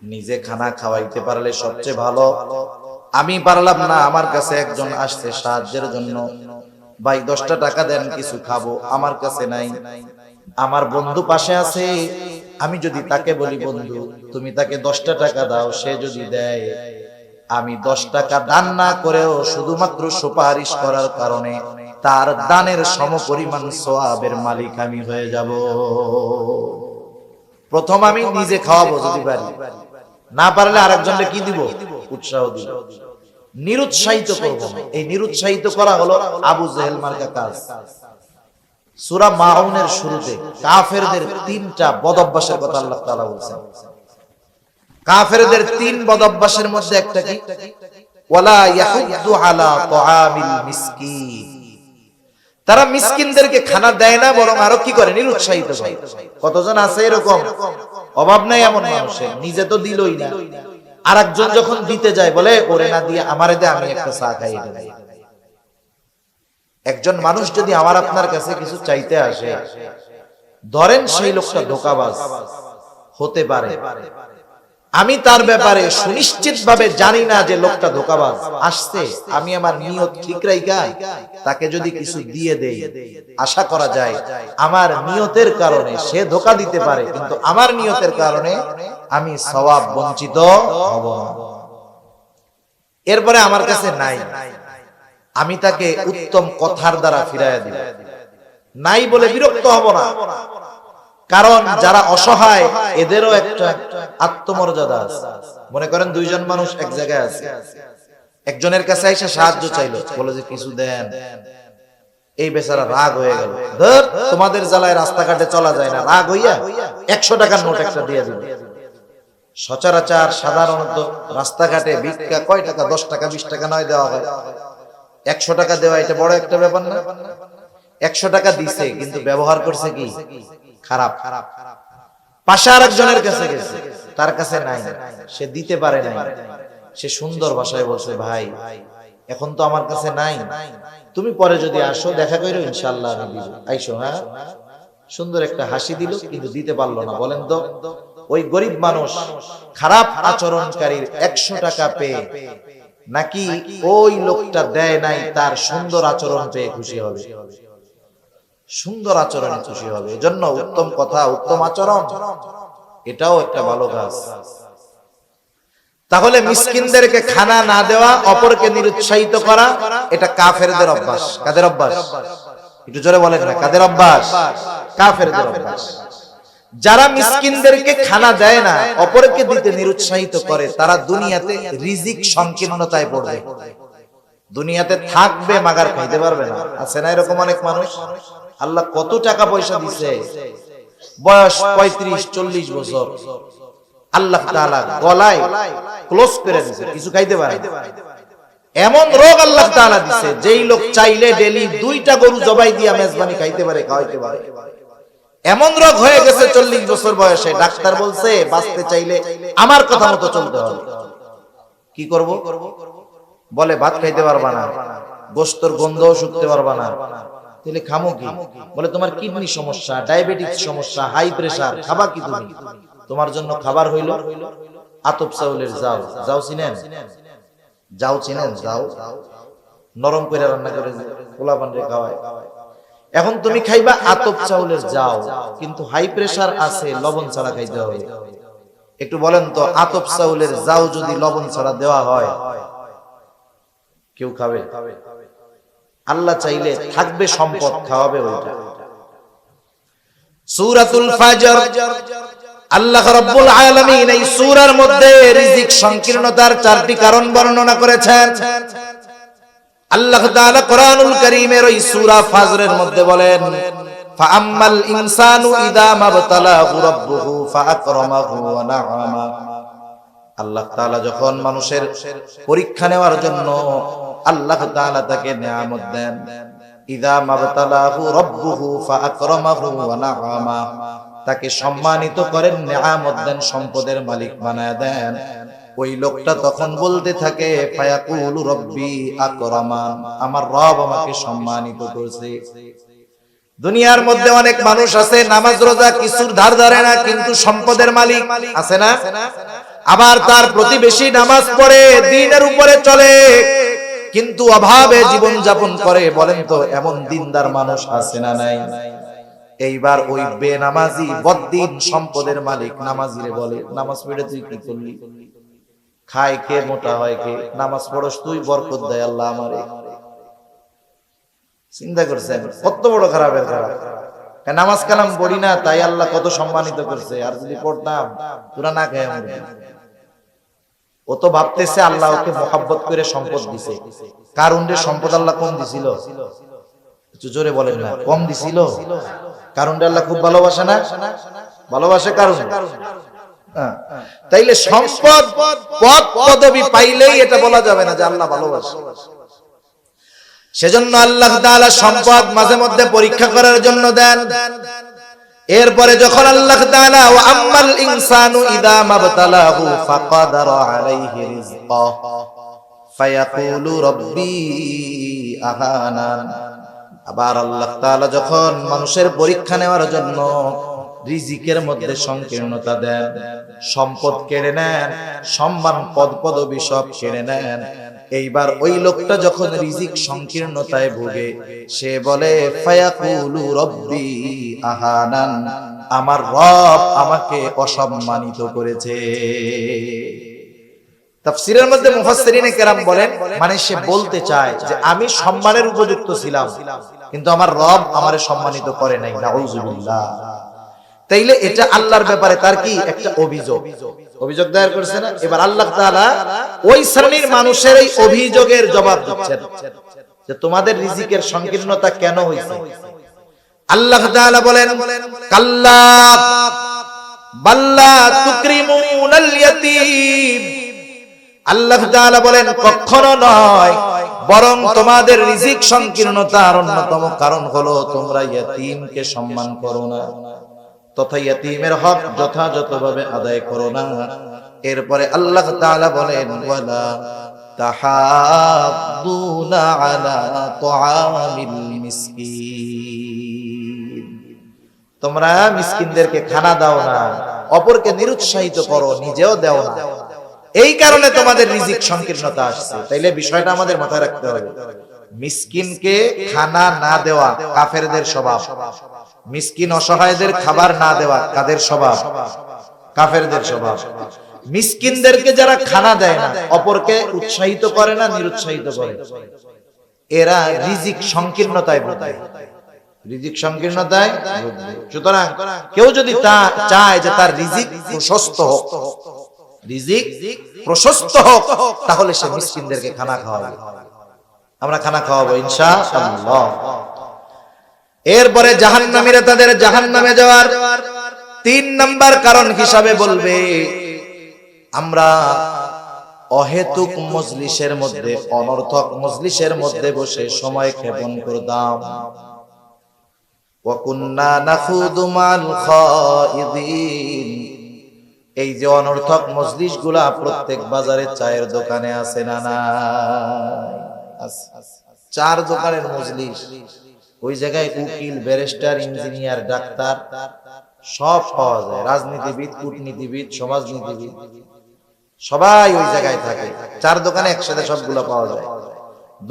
নিজে খানা খাওয়াইতে পারলে সবচেয়ে ভালো। আমি পারলাম না, আমার কাছে একজন আসছে সাহায্যের জন্য, ভাই 10টা টাকা দেন, কিছু খাবো, আমার কাছে নাই, আমার বন্ধু পাশে আছে, আমি যদি তাকে বলি বন্ধু তুমি তাকে 10টা টাকা দাও, সে যদি দেয়, আমি 10 টাকা দান না করেও শুধুমাত্র সুপারিশ করার কারণে তার দানের সমপরিমাণ সওয়াবের মালিক আমি হয়ে যাব। প্রথম আমি নিজে খাওয়াবো যদি পারি, না পারলে আরেকজনকে কি দিব? উৎসাহ দিব, নিরুৎসাহিত করব না। এই নিরুৎসাহিত করা হলো আবু জেহেল মার্কা কাজ। সূরা মাউনের শুরুতে কাফেরদের 3টা বদঅভ্যাসের কথা আল্লাহ তাআলা বলেছেন। কাফেরদের 3 বদঅভ্যাসের মধ্যে একটা কি? ওয়ালা ইয়াহুদ্দু আলা তাআমিল মিসকিন, তারা মিসকিনদেরকে খানা দেয় না, বরং আরো কি করে? নিরুৎসাহিত করে। কতজন আছে এরকম? অভাব নাই এমন মানুষের, নিজে তো দিলই না, আরেকজন যখন দিতে যায় বলে ওরে না দিয়ে আমারে দে, আমি একটা চা খাই, এটা দেই। একজন মানুষ যদি আমার আপনার কাছে কিছু চাইতে আসে, ধরেন সেই লোকটা ধোঁকাবাজ, হতে পারে, আমি তার ব্যাপারে সুনিশ্চিতভাবে জানি না যে লোকটা ধোঁকাবাজ আসছে, আমি আমার নিয়ত ঠিক রাইখা তাকে যদি কিছু দিয়ে দেই, আশা করা যায় আমার নিয়তের কারণে সে ধোঁকা দিতে পারে, কিন্তু আমার নিয়তের কারণে আমি সওয়াব বঞ্চিত হব না। এরপরে আমার কাছে নাই, আমি তাকে উত্তম কথার দ্বারা ফিরাইয়া দিব, নাই বলে বিরক্ত হব না। কারণ যারা অসহায় এদেরও একটা আত্মমর্যাদা আছে। মনে করেন দুইজন মানুষ এক জায়গায় আছে, একজনের কাছে এসে সাহায্য চাইলো, বলে যে কিছু দেন, এই বেচারা রাগ হয়ে গেল, ধর তোমাদের জ্বালায় রাস্তাঘাটে চলা যায় না, রাগ হইয়া 100 টাকার নোট একটা দিয়ে দিল। সচরাচর সাধারণত রাস্তাঘাটে ভিক্ষা কয় টাকা, 10 টাকা 20 টাকা নয় দেওয়া হয়, 100 টাকা দেওয়া এটা বড় একটা ব্যাপার না। 100 টাকা দিছে কিন্তু ব্যবহার করছে কি খারাপ। পাশে আরেকজনের কাছে গেছে, তার কাছে নাই, সে দিতে পারে নাই, সে সুন্দর ভাষায় বলছে ভাই এখন তো আমার কাছে নাই, তুমি পরে যদি আসো দেখা করো ইনশাআল্লাহ আমি দিব, আইসো। হ্যাঁ, সুন্দর একটা হাসি দিল কিন্তু দিতে পারলো না। বলেন তো ওই গরিব মানুষ খারাপ আচরণকারীর 100 টাকা পেয়ে নাকি ওই লোকটা দেয় নাই তার সুন্দর আচরণ পেয়ে খুশি হবে? সুন্দর আচরণে খুশি হবে। এজন্য উত্তম কথা, উত্তম আচরণ এটাও একটা ভালো কাজ। তাহলে মিসকিনদেরকে খানা না দেওয়া, অপরকে নিরুৎসাহিত করা, এটা কাফেরদের অভ্যাস। কাদের অভ্যাস? একটু জোরে বলেন না, কাদের অভ্যাস? কাফেরদের অভ্যাস। যারা মিসকিনদেরকে খানা দেয় না, অপরকে দিতে নিরুৎসাহিত করে, তারা দুনিয়াতে রিজিক সংকীর্ণতায় পড়বে, দুনিয়াতে থাকবে মাগার খাইতে পারবে না। আছে না এরকম অনেক মানুষ? আল্লাহ কত টাকা পয়সা দিছে, বয়স 35-40 বছর, আল্লাহ তাআলা গলায় ক্লোজ করে দিয়েছে, কিছু খাইতে পারে না। এমন রোগ আল্লাহ তাআলা দিছে, যেই লোক চাইলে ডেইলি 2টা গরু জবাই দিয়া মেজবানি খাইতে পারে, খাওয়াইতে পারে। এমন রোগ হয়ে গেছে 40 বছর বয়সে, ডাক্তার বলছে বাঁচতে চাইলে আমার কথা মতো চলতে হবে। কি করব? বলে ভাত খাইতে পারবা না, গোশতর গন্ধও শুকতে পারবা না, তাহলে খামো কি? বলে তোমার কিডনি সমস্যা, ডায়াবেটিস সমস্যা, হাই প্রেসার, খাবা কি তুমি? তোমার জন্য খাবার হইল আতপ চাউলের জাউ। জাউ চিনেন? জাউ চিনেন? জাউ নরম করে রান্না করে পোলা পান্ডে খাওয়ায়। এখন তুমি খাইবা আতপ চাউলের জাউ, কিন্তু হাই প্রেসার আছে, লবণ ছাড়া খাইতে হবে। একটু বলেন তো, আতপ চাউলের জাউ যদি লবণ ছাড়া দেওয়া হয় কেউ খাবে? আল্লাহ চাইলে থাকবে সম্পদ, খাওয়াবে ওইটা। সূরাতুল ফাজর, আল্লাহ রাব্বুল আলামিন এই সূরার মধ্যে রিজিক সংকীর্ণতার 4টি কারণ বর্ণনা করেছেন। আল্লাহ তাআলা কোরআনুল কারীমের ওই সূরা ফাজরের মধ্যে বলেন, ফাআম্মাল ইনসানু ইযা মাবতালাহু রাব্বুহু ফাআকরামাহু ওয়া না'আমা। আল্লাহ তাআলা যখন মানুষের পরীক্ষা নেওয়ার জন্য আল্লাহ তাআলা তাকে নিয়ামত দেন, ইযা মাবতালাহু রাব্বুহু ফাআকরামাহু ওয়া না'আমা, তাকে সম্মানিত করেন, নিয়ামত দেন, সম্পদের মালিক বানায় দেন। ওই লোকটা তখন বলতে থাকে ফায়াকুলু রাব্বি আকরামান, আমার রব আমাকে সম্মানিত করেছে। দুনিয়ার মধ্যে অনেক মানুষ আছে নামাজ রোজা কিছুর ধার ধারে না, কিন্তু সম্পদের মালিক আছে না? আবার তার প্রতিবেশী নামাজ পড়ে, দ্বীনের উপরে চলে, কিন্তু অভাবে জীবন যাপন করে। বলেন তো এমন দিনদার মানুষ আছে না নাই? এইবার ওই বেনামাজি বদ্দিন সম্পদের মালিক নামাজিরে বলে, নামাজ পড়ে তুই কি করলি? খায় কে মোটা হয় কে? নামাজ পড়স তুই, বরকত দেয় আল্লাহ আমারে। চিন্তা করছেন কত বড় খারাপের খারাপ। নামাজ কালাম পড়ি না তাই আল্লাহ কত সম্মানিত করছে, আর যদি পড়তাম তোরা না খেয়ে মরবি। ও তো ভাবতেছে আল্লাহ ওকে মহব্বত করে সম্পদ দিছে। কারুনের সম্পদ আল্লাহ কম দিছিল? একটু জোরে বলেন না, কম দিছিল? কারুনটা আল্লাহ খুব ভালোবাসে না? ভালোবাসে কারুন। তাইলে সম্পদ পদ পদবি পাইলেই এটা বলা যাবে না যে আল্লাহ ভালোবাসে। সেজন্য আল্লাহ তাআলা সম্পদ মাঝে মধ্যে পরীক্ষা করার জন্য দেন। এরপরে যখন আল্লাহ তাআলা ওয়া আম্মাল ইনসানু ইযা মাবতালাহু ফাকাদারা আলাইহি রিজকাহ ফায়াকুলু রাব্বি আহানান, আবার আল্লাহ তাআলা যখন মানুষের পরীক্ষা নেওয়ার জন্য রিজিকের মধ্যে সংকীর্ণতা দেন, সম্পদ কেড়ে নেন, সম্মান পদ পদবি সব কেড়ে নেন। এইবার ওই লোকটা যখন রিজিক সংকীর্ণতায় ভোগে, সে বলে ফায়াকুলু রব্বি আহানান, আমার রব আমাকে অসম্মানিত করেছে। তাফসীরের মধ্যে মুফাসসিরিনে কেরাম বলেন, মানে সে বলতে চায় যে আমি সম্মানের উপযুক্ত ছিলাম, কিন্তু আমার রব আমারে সম্মানিত করে নাই। নাউযুবিল্লাহ। তাইলে এটা আল্লাহর ব্যাপারে তার কি একটা অভিযোগ দায়ের করেছে না? এবার আল্লাহ তাআলা ওই শ্রেণীর মানুষের এই অভিযোগের জবাব দিচ্ছেন যে তোমাদের রিজিকের সংকীর্ণতা কেন হইছে। আল্লাহ তাআলা বলেন, কাল্লা বাল্লা তুকরিমুনাল ইয়াতীম। আল্লাহ তাআলা বলেন কখনো নয়, বরং তোমাদের রিজিক সংকীর্ণতার অন্যতম কারণ হলো তোমরা ইয়াতীমকে সম্মান করো না, তথা ইয়াতীমের হক যথাযথভাবে আদায় করো না। এরপরে আল্লাহ তাআলা বলেন, ওয়ালা তাহাদ্দুনা আলা তুআমিল মিসকিন, তোমরা মিসকিনদেরকে খানা দাও না, অপরকে নিরুৎসাহিত করো, নিজেও দাও না। এই কারণে তোমাদের রিজিক সংকীর্ণতা আসছে। তাইলে বিষয়টা আমাদের মাথায় রাখতে হবে, মিসকিনকে খানা না দেওয়া কাফেরদের স্বভাব, মিসকিন অসহায়দের খাবার না দেওয়া কাদের স্বভাব? কাফেরদের স্বভাব। মিসকিনদেরকে যারা খানা দেয় না, অপরকে উৎসাহিত করে না, নিরুৎসাহিত করে, এরা রিজিক সংকীর্ণতায় ভোগে। রিজিক সংকীর্ণতায় ভোগে। সুতরাং কেউ যদি চায় যে তার রিজিক প্রশস্ত হোক, রিজিক প্রশস্ত হোক, তাহলে সে মিসকিনদেরকে খানা খাওয়াবে। আমরা খানা খাওয়াবো ইনশাআল্লাহ। এরপরে জাহান্নামীরা তাদের জাহান্নামে যাওয়ার 3 নাম্বার কারণ হিসাবে বলবে, আমরা অহেতুক মজলিসের মধ্যে, অনর্থক মজলিসের মধ্যে বসে সময় ক্ষেপণ করতাম। ওয়া কুন্না নাখুদু মাল খাইদিন। এই যে অনর্থক মজলিসগুলা প্রত্যেক বাজারে চায়ের দোকানে আছে না নাই? চার দোকানের মজলিস, ওই জায়গায় উকিল, ব্যারিস্টার, ইঞ্জিনিয়ার, ডাক্তার সব পাওয়া যায়, রাজনীতিবিদ, কূটনীতিবিদ, সমাজনীতিবিদ সবাই ওই জায়গায় থাকে। চার দোকানে একসাথে সবগুলো পাওয়া যায়।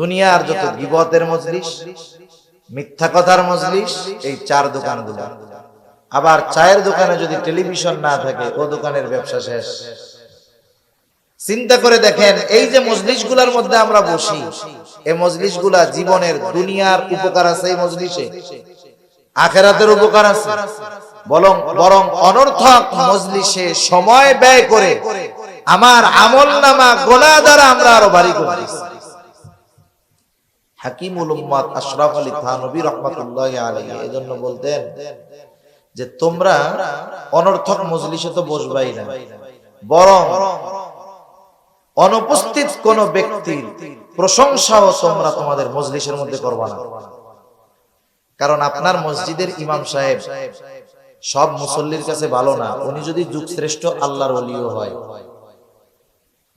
দুনিয়ার যত গীবতের মজলিস, মিথ্যা কথার মজলিস, এই চার দোকানগুলো। আবার চায়ের দোকানে যদি টেলিভিশন না থাকে, ও দোকানের ব্যবসা শেষ। চিন্তা করে দেখেন, এই যে মজলিসগুলোর মধ্যে আমরা বসি, এই মজলিসগুলা জীবনের, দুনিয়ার উপকার আছে এই মজলিসে, আখিরাতের উপকার আছে। বরং অনর্থক মজলিসে সময় ব্যয় করে আমার আমলনামা গুনাহ দ্বারা আমরা আরো ভারী করি। হাকিমুল উম্মাত আশরাফ আলী থানভী রাহমাতুল্লাহি আলাইহি এজন্য বলতেন যে তোমরা অনর্থক মজলিসে তো বসবাই না, বরং অনুপস্থিত কোন ব্যক্তির প্রশংসাও তোমরা তোমাদের মজলিসের মধ্যে করবা না। কারণ আপনার মসজিদের ইমাম সাহেব সব মুসল্লির কাছে ভালো না, উনি যদি যুগশ্রেষ্ঠ আল্লাহর ওলিও হয়।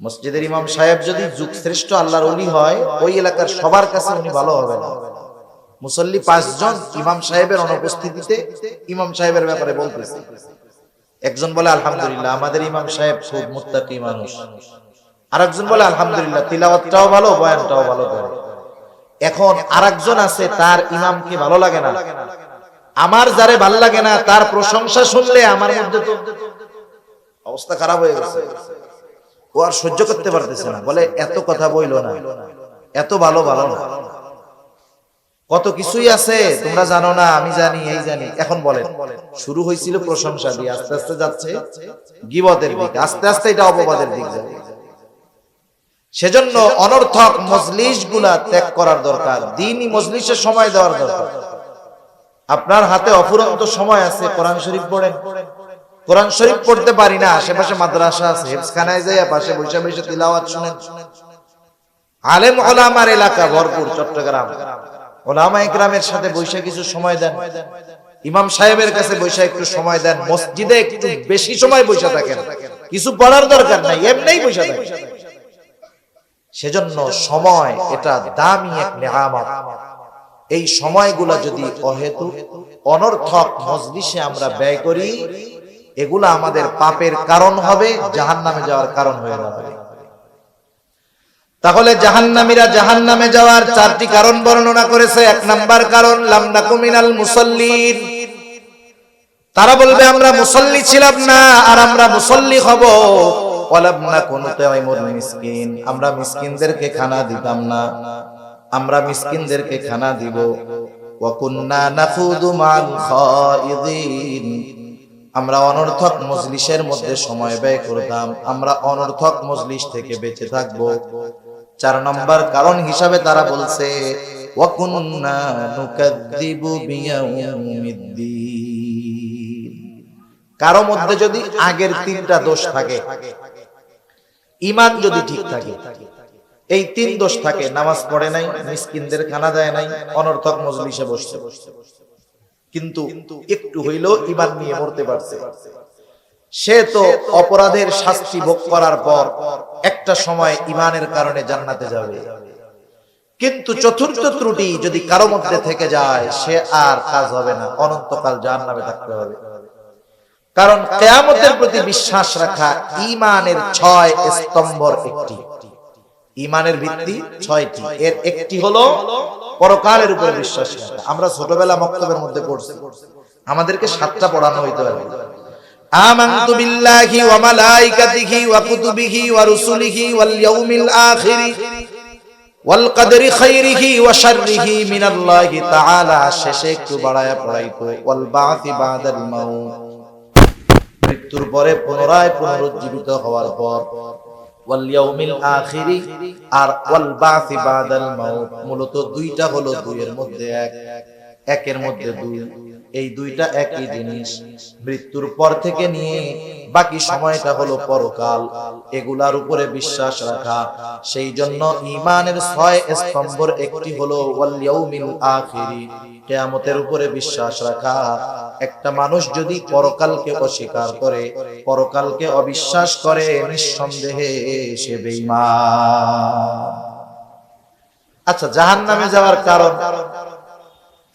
মসজিদের ইমাম সাহেব যদি যুগশ্রেষ্ঠ আল্লাহর ওলি হয়, ওই এলাকার সবার কাছে উনি ভালো হবে না। মুসল্লি 5 জন ইমাম সাহেবের অনুপস্থিতিতে ইমাম সাহেবের ব্যাপারে বলতেছে। একজন বলে আলহামদুলিল্লাহ, আমাদের ইমাম সাহেব খুব মুত্তাকি মানুষ। আরেকজন বলে আলহামদুলিল্লাহ, তিলাওয়াতটাও ভালো, বয়ানটাও ভালো করে। এখন আরেকজন আছে, তার ইমামকে ভালো লাগে না। আমার যারে ভালো লাগে না, তার প্রশংসা শুনলে আমার মধ্যে তো অবস্থা খারাপ হয়ে গেছে, ও আর সহ্য করতে পারতেছে না। বলে এত কথা বইলো না, এত ভালো না, কত কিছুই আছে তোমরা জানো না, আমি জানি, এই জানি। এখন বলেন, শুরু হয়েছিল প্রশংসা দিয়ে, আস্তে আস্তে যাচ্ছে গীবতের দিকে, আস্তে আস্তে এটা অপবাদের দিক যাবে। সেজন্য অনর্থক মজলিসগুলা ত্যাগ করার দরকার, দ্বীনি মজলিসে সময় দেওয়ার দরকার। আপনার হাতে অফুরন্ত সময় আছে, কোরআন শরীফ পড়েন। কোরআন শরীফ পড়তে পারি না, আশেপাশে মাদ্রাসা আছে, হেফজখানায় যাইয়া পাশে বসে বসে তিলাওয়াত শুনেন। আলেম ওলামার এলাকা ভরপুর চট্টগ্রাম, ওলামা ইকরামের সাথে বসে কিছু সময় দেন, ইমাম সাহেবের কাছে বসে একটু সময় দেন, মসজিদে একটু বেশি সময় বসে থাকেন, কিছু পড়ার দরকার নাই, এমনিই বসে থাকেন। সেজন্য সময় এটা দামি এক নেয়ামত। এই সময়গুলা যদি অহেতুক অনর্থক মজলিসে আমরা ব্যয় করি, এগুলা আমাদের পাপের কারণ হবে, জাহান্নামে যাওয়ার কারণ হয়ে যাবে। তাহলে জাহান্নামীরা জাহান্নামে যাওয়ার 4টি কারণ বর্ণনা করেছে। 1 নাম্বার কারণ, লাম নাকু মিনাল মুসাল্লিন, তারা বলবে আমরা মুসল্লি ছিলাম না আর আমরা মুসল্লি হব। ওয়ালাম নাকু নুতাইমুল মিসকিন, আমরা মিসকিনদেরকে খানা দিতাম না, আমরা মিসকিনদেরকে খানা দিব। ওয়া কুননা নাখুদু মাল খাইদিন, আমরা অনর্থক মজলিসের মধ্যে সময় ব্যয় করতাম, আমরা অনর্থক মজলিস থেকে বেঁচে থাকব। 4 নম্বর কারণ হিসাবে তারা বলছে ওয়া কুননা নুকাযযিবু বিয়াউমিদ্দিন। কারো মধ্যে যদি আগের 3টা দোষ থাকে, ঈমান যদি ঠিক থাকে, এই 3 দোষ থাকে, নামাজ পড়ে নাই, মিসকিনদের খানা দেয় নাই, অনর্থক মজলিসে বসছে, কিন্তু একটু হইলেও ঈমান নিয়ে মরতে পারছে, সে তো অপরাধের শাস্তি ভোগ করার পর একটা সময় ঈমানের কারণে জান্নাতে যাবে। কিন্তু চতুর্থ ত্রুটি যদি কারো মধ্যে থেকে যায়, সে আর কাজ হবে না, অনন্তকাল জাহান্নামে থাকতে হবে। কারণ কিয়ামতের প্রতি বিশ্বাস রাখা ঈমানের 6 স্তম্ভের একটি। ঈমানের ভিত্তি 6টি, এর একটি হলো পরকালের উপরে বিশ্বাস রাখা। আমরা ছোটবেলা মক্তবের মধ্যে পড়ছি, আমাদেরকে 7টা পড়ানো হইতো আর কি। আমানতু বিল্লাহি ওয়া মালাইকাতিহি ওয়া কুতুবিহি ওয়া রুসুলিহি ওয়াল ইয়াউমিল আখির ওয়াল কদরি খাইরিহি ওয়া শাররিহি মিনাল্লাহি তাআলা, শেষে একটু বাড়ায়া পড়াইতো ওয়াল বা'সি বাদাল মাউত, মৃত্যুর পরে পুনরায় পুনরুজ্জীবিত হওয়ার পর, ওয়াল ইয়াউমিল আখির আর ওয়াল বা'সি বাদাল মাউত। মূলত 2টা হলো 2 এর মধ্যে 1, 1 এর মধ্যে 2, এই 2টা একই জিনিস। মৃত্যুর পর থেকে নিয়ে বাকি সময়টা হলো পরকাল, এগুলার উপরে বিশ্বাস রাখা। সেই জন্য ঈমানের 6 স্তম্ভের একটি হলো ওয়াল ইয়াউমিল আখির, কিয়ামতের উপরে বিশ্বাস রাখা। একটা মানুষ যদি পরকালকে অস্বীকার করে, পরকালকে অবিশ্বাস করে, নিঃসন্দেহে সে বেঈমান। আচ্ছা, জাহান্নামে যাওয়ার কারণ,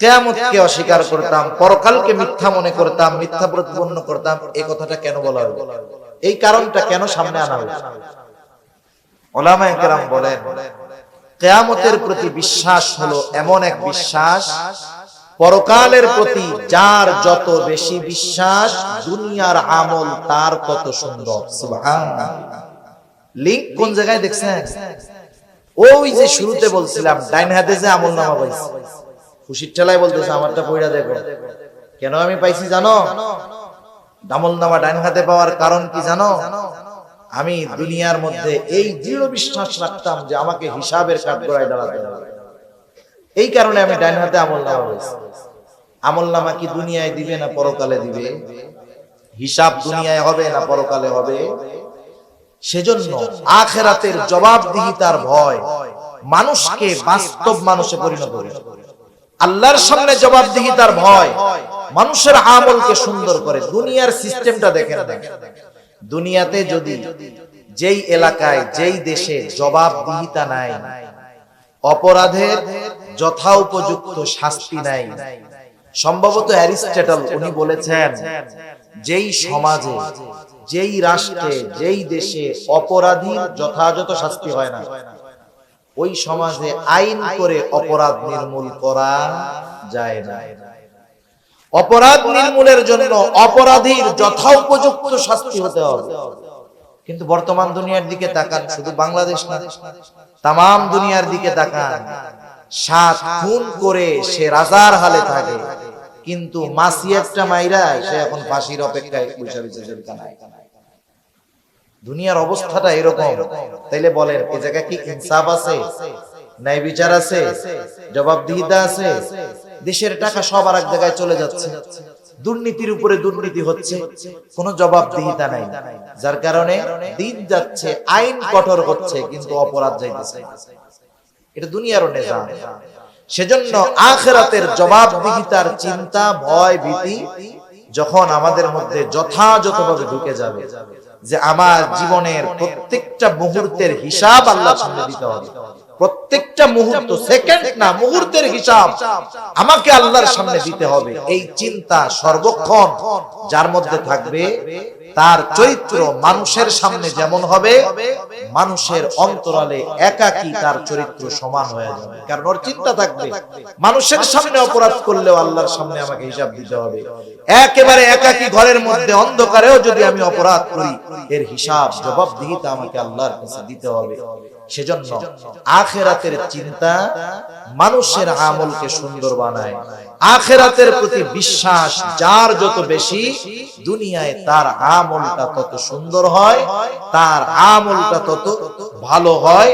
কিয়ামতকে অস্বীকার করতাম, পরকালকে মিথ্যা মনে করতাম, মিথ্যা প্রতিপন্ন করতাম, এই কথাটা কেন বলা হলো? এই কারণটা কেন সামনে আনা হলো? উলামায়ে কেরাম বলেন, কিয়ামতের প্রতি বিশ্বাস হলো এমন এক বিশ্বাস, পরকালের প্রতি যার যত বেশি বিশ্বাস, দুনিয়ার আমল তার তত সুন্দর। সুবহানাল্লাহ। লিংক কোন জায়গায় দেখছেন? ওই যে শুরুতে বলছিলাম, ডাইন হাতে যে আমলনামা পাইছি, খুশির ঠেলায় বলতেছে আমারটা পড়া দেখো। কেন আমি পাইছি জানো? আমলনামা ডাইন হাতে পাওয়ার কারণ কি জানো? আমি দুনিয়ার মধ্যে এই দৃঢ় বিশ্বাস রাখতাম যে আমাকে হিসাবের কাঠগড়ায় দাঁড়াতে হবে, এই কারণে আমি ডাইন হাতে আমলনামা পাইছি। আমলনামা কি দুনিয়ায় দিবে না পরকালে দিবে? হিসাব দুনিয়ায় হবে না পরকালে হবে? সেজন্য আখিরাতের জবাবদিহিতার ভয় মানুষকে বাস্তব মানুষে পরিণত করে। আল্লাহর সামনে জবাবদিহিতার ভয় মানুষের আমলকে সুন্দর করে। দুনিয়ার সিস্টেমটা দেখেন, দুনিয়াতে যদি যেই এলাকায় যেই দেশে জবাবদিহিতা নাই, অপরাধের যথোপযুক্ত শাস্তি নাই, সম্ভবত অ্যারিস্টটল উনি বলেছেন, যেই সমাজে, যেই রাষ্ট্রে, যেই দেশে অপরাধীর যথাযথ শাস্তি হয় না, ওই সমাজে আইন করে অপরাধ নির্মূল করা যায় না। অপরাধ নির্মূলের জন্য অপরাধীর যথোপযুক্ত শাস্তি হতে হবে। কিন্তু বর্তমান দুনিয়ার দিকে তাকান, শুধু বাংলাদেশ না, তামাম দুনিয়ার দিকে তাকান, 7 খুন করে সে রাজার হালে থাকে, কিন্তু মাসিয়াতটা মাইরা সে এখন ফাঁসির অপেক্ষায় বসে রয়েছে জেলখানায়। দুনিয়ার অবস্থাটা এরকম। তাইলে বলেন, এই জায়গায় কি ইনসাফ আছে? ন্যায় বিচার আছে? জবাবদিহিতা আছে? দেশের টাকা সব আর এক জায়গায় চলে যাচ্ছে, দুর্নীতির উপরে দুর্নীতি হচ্ছে, কোনো জবাবদিহিতা নাই, যার কারণে দিন যাচ্ছে, আইন কঠোর হচ্ছে, কিন্তু অপরাধ যাইতেছে। এটা দুনিয়ার নিজাম। সেজন্য আখিরাতের জবাবদিহিতার চিন্তা, ভয়, ভীতি যখন আমাদের মধ্যে যথাযথভাবে ঢুকে যাবে, যে আমার জীবনের প্রত্যেকটা মুহূর্তের হিসাব আল্লাহর সামনে দিতে হবে, প্রত্যেকটা মুহূর্ত, সেকেন্ড না, মুহূর্তের হিসাব আমাকে আল্লাহর সামনে দিতে হবে। এই চিন্তা সর্বক্ষণ যার মধ্যে থাকবে, তার চরিত্র মানুষের সামনে যেমন হবে, মানুষের অন্তরালে একাকী তার চরিত্র সমান হয়ে যাবে। কারণ ওর চিন্তা থাকবে মানুষের সামনে অপরাধ করলেও আল্লাহর সামনে আমাকে হিসাব দিতে হবে। একেবারে একাকী ঘরের মধ্যে অন্ধকারেও যদি আমি অপরাধ করি, এর হিসাব জবাবদিহিতা আমাকে আল্লাহর কাছে দিতে হবে। সেজন্য আখিরাতের চিন্তা মানুষের আমলকে সুন্দর বানায়। আখিরাতের প্রতি বিশ্বাস যার যত বেশি, দুনিয়ায় তার আমলটা তত সুন্দর হয়, তার আমলটা তত ভালো হয়,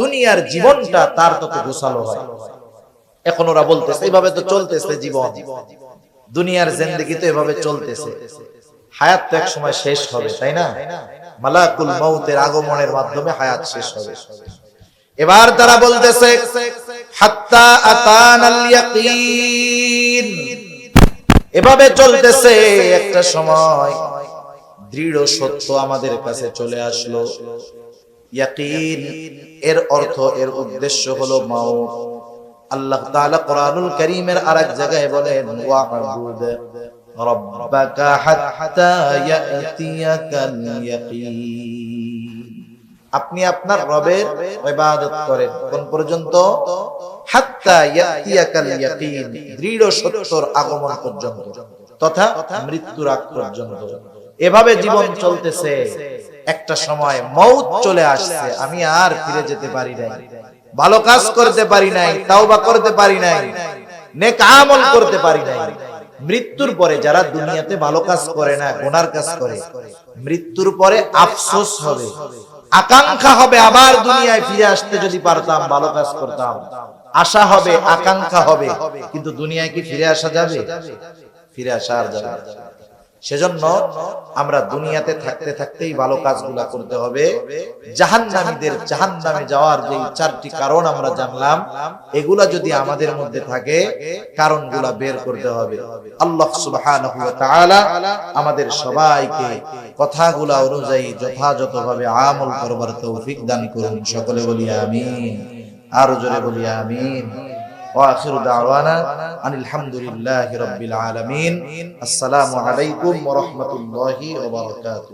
দুনিয়ার জীবনটা তার তত গোছালো হয়। এখন ওরা বলতেছে এইভাবে তো চলতেছে জীবন, দুনিয়ার জিন্দেগি তো এভাবে চলতেছে, হায়াত তো এক সময় শেষ হবে, তাই না? মালাকুল মউতের আগমনের মাধ্যমে হায়াত শেষ হবে। এবার তারা বলতেছে হাত্তা আতানাল ইয়াকিন, এভাবে চলতেছে, একটা সময় দৃঢ় সত্য আমাদের কাছে চলে আসলো। ইয়াকিন এর অর্থ, এর উদ্দেশ্য হলো মাউত। আল্লাহ তাআলা কোরআনুল কারীমের আরেক জায়গায় বলেন ওয়া'বুদ রাব্বাকা হাত্তা ইয়াতিয়াকাল ইয়াকিন, আপনি আপনার রবের ইবাদত করেন কোন পর্যন্ত? হাত্তা ইয়াতিয়াকাল ইয়াকিন, দৃঢ় সত্যর আগমন পর্যন্ত, তথা মৃত্যুর আগ পর্যন্ত। এভাবে জীবন চলতেছে, একটা সময় মউত চলে আসছে, আমি আর ফিরে যেতে পারি নাই, ভালো কাজ করতে পারি নাই, তাওবা করতে পারি নাই, নেক আমল করতে পারি নাই। মৃত্যুর পরে যারা দুনিয়াতে ভালো কাজ করে না, গুনার কাজ করে, মৃত্যুর পরে আফসোস হবে, আকাঙ্ক্ষা হবে আবার দুনিয়ায় ফিরে আসতে যদি পারতাম, ভালো কাজ করতাম। আশা হবে, আকাঙ্ক্ষা হবে, কিন্তু দুনিয়ায় কি ফিরে আসা যাবে? ফিরে আসা আর যাবে না। সেজন্য আমরা দুনিয়াতে থাকতে থাকতেই ভালো কাজগুলা করতে হবে। জাহান্নামীদের জাহান্নামে যাওয়ার যে চারটি কারণ আমরা জানলাম, এগুলা যদি আমাদের মধ্যে থাকে, কারণগুলা বের করতে হবে। আল্লাহ সুবহানাহু ওয়া তাআলা আমাদের সবাইকে কথাগুলা অনুযায়ী যথাযথভাবে আমল করবার তৌফিক দান করুন। সকলে বলি আমিন, আরো জোরে বলি আমিন। وآخر دعوانا أن الحمد لله رب العالمين. السلام عليكم ورحمة الله وبركاته.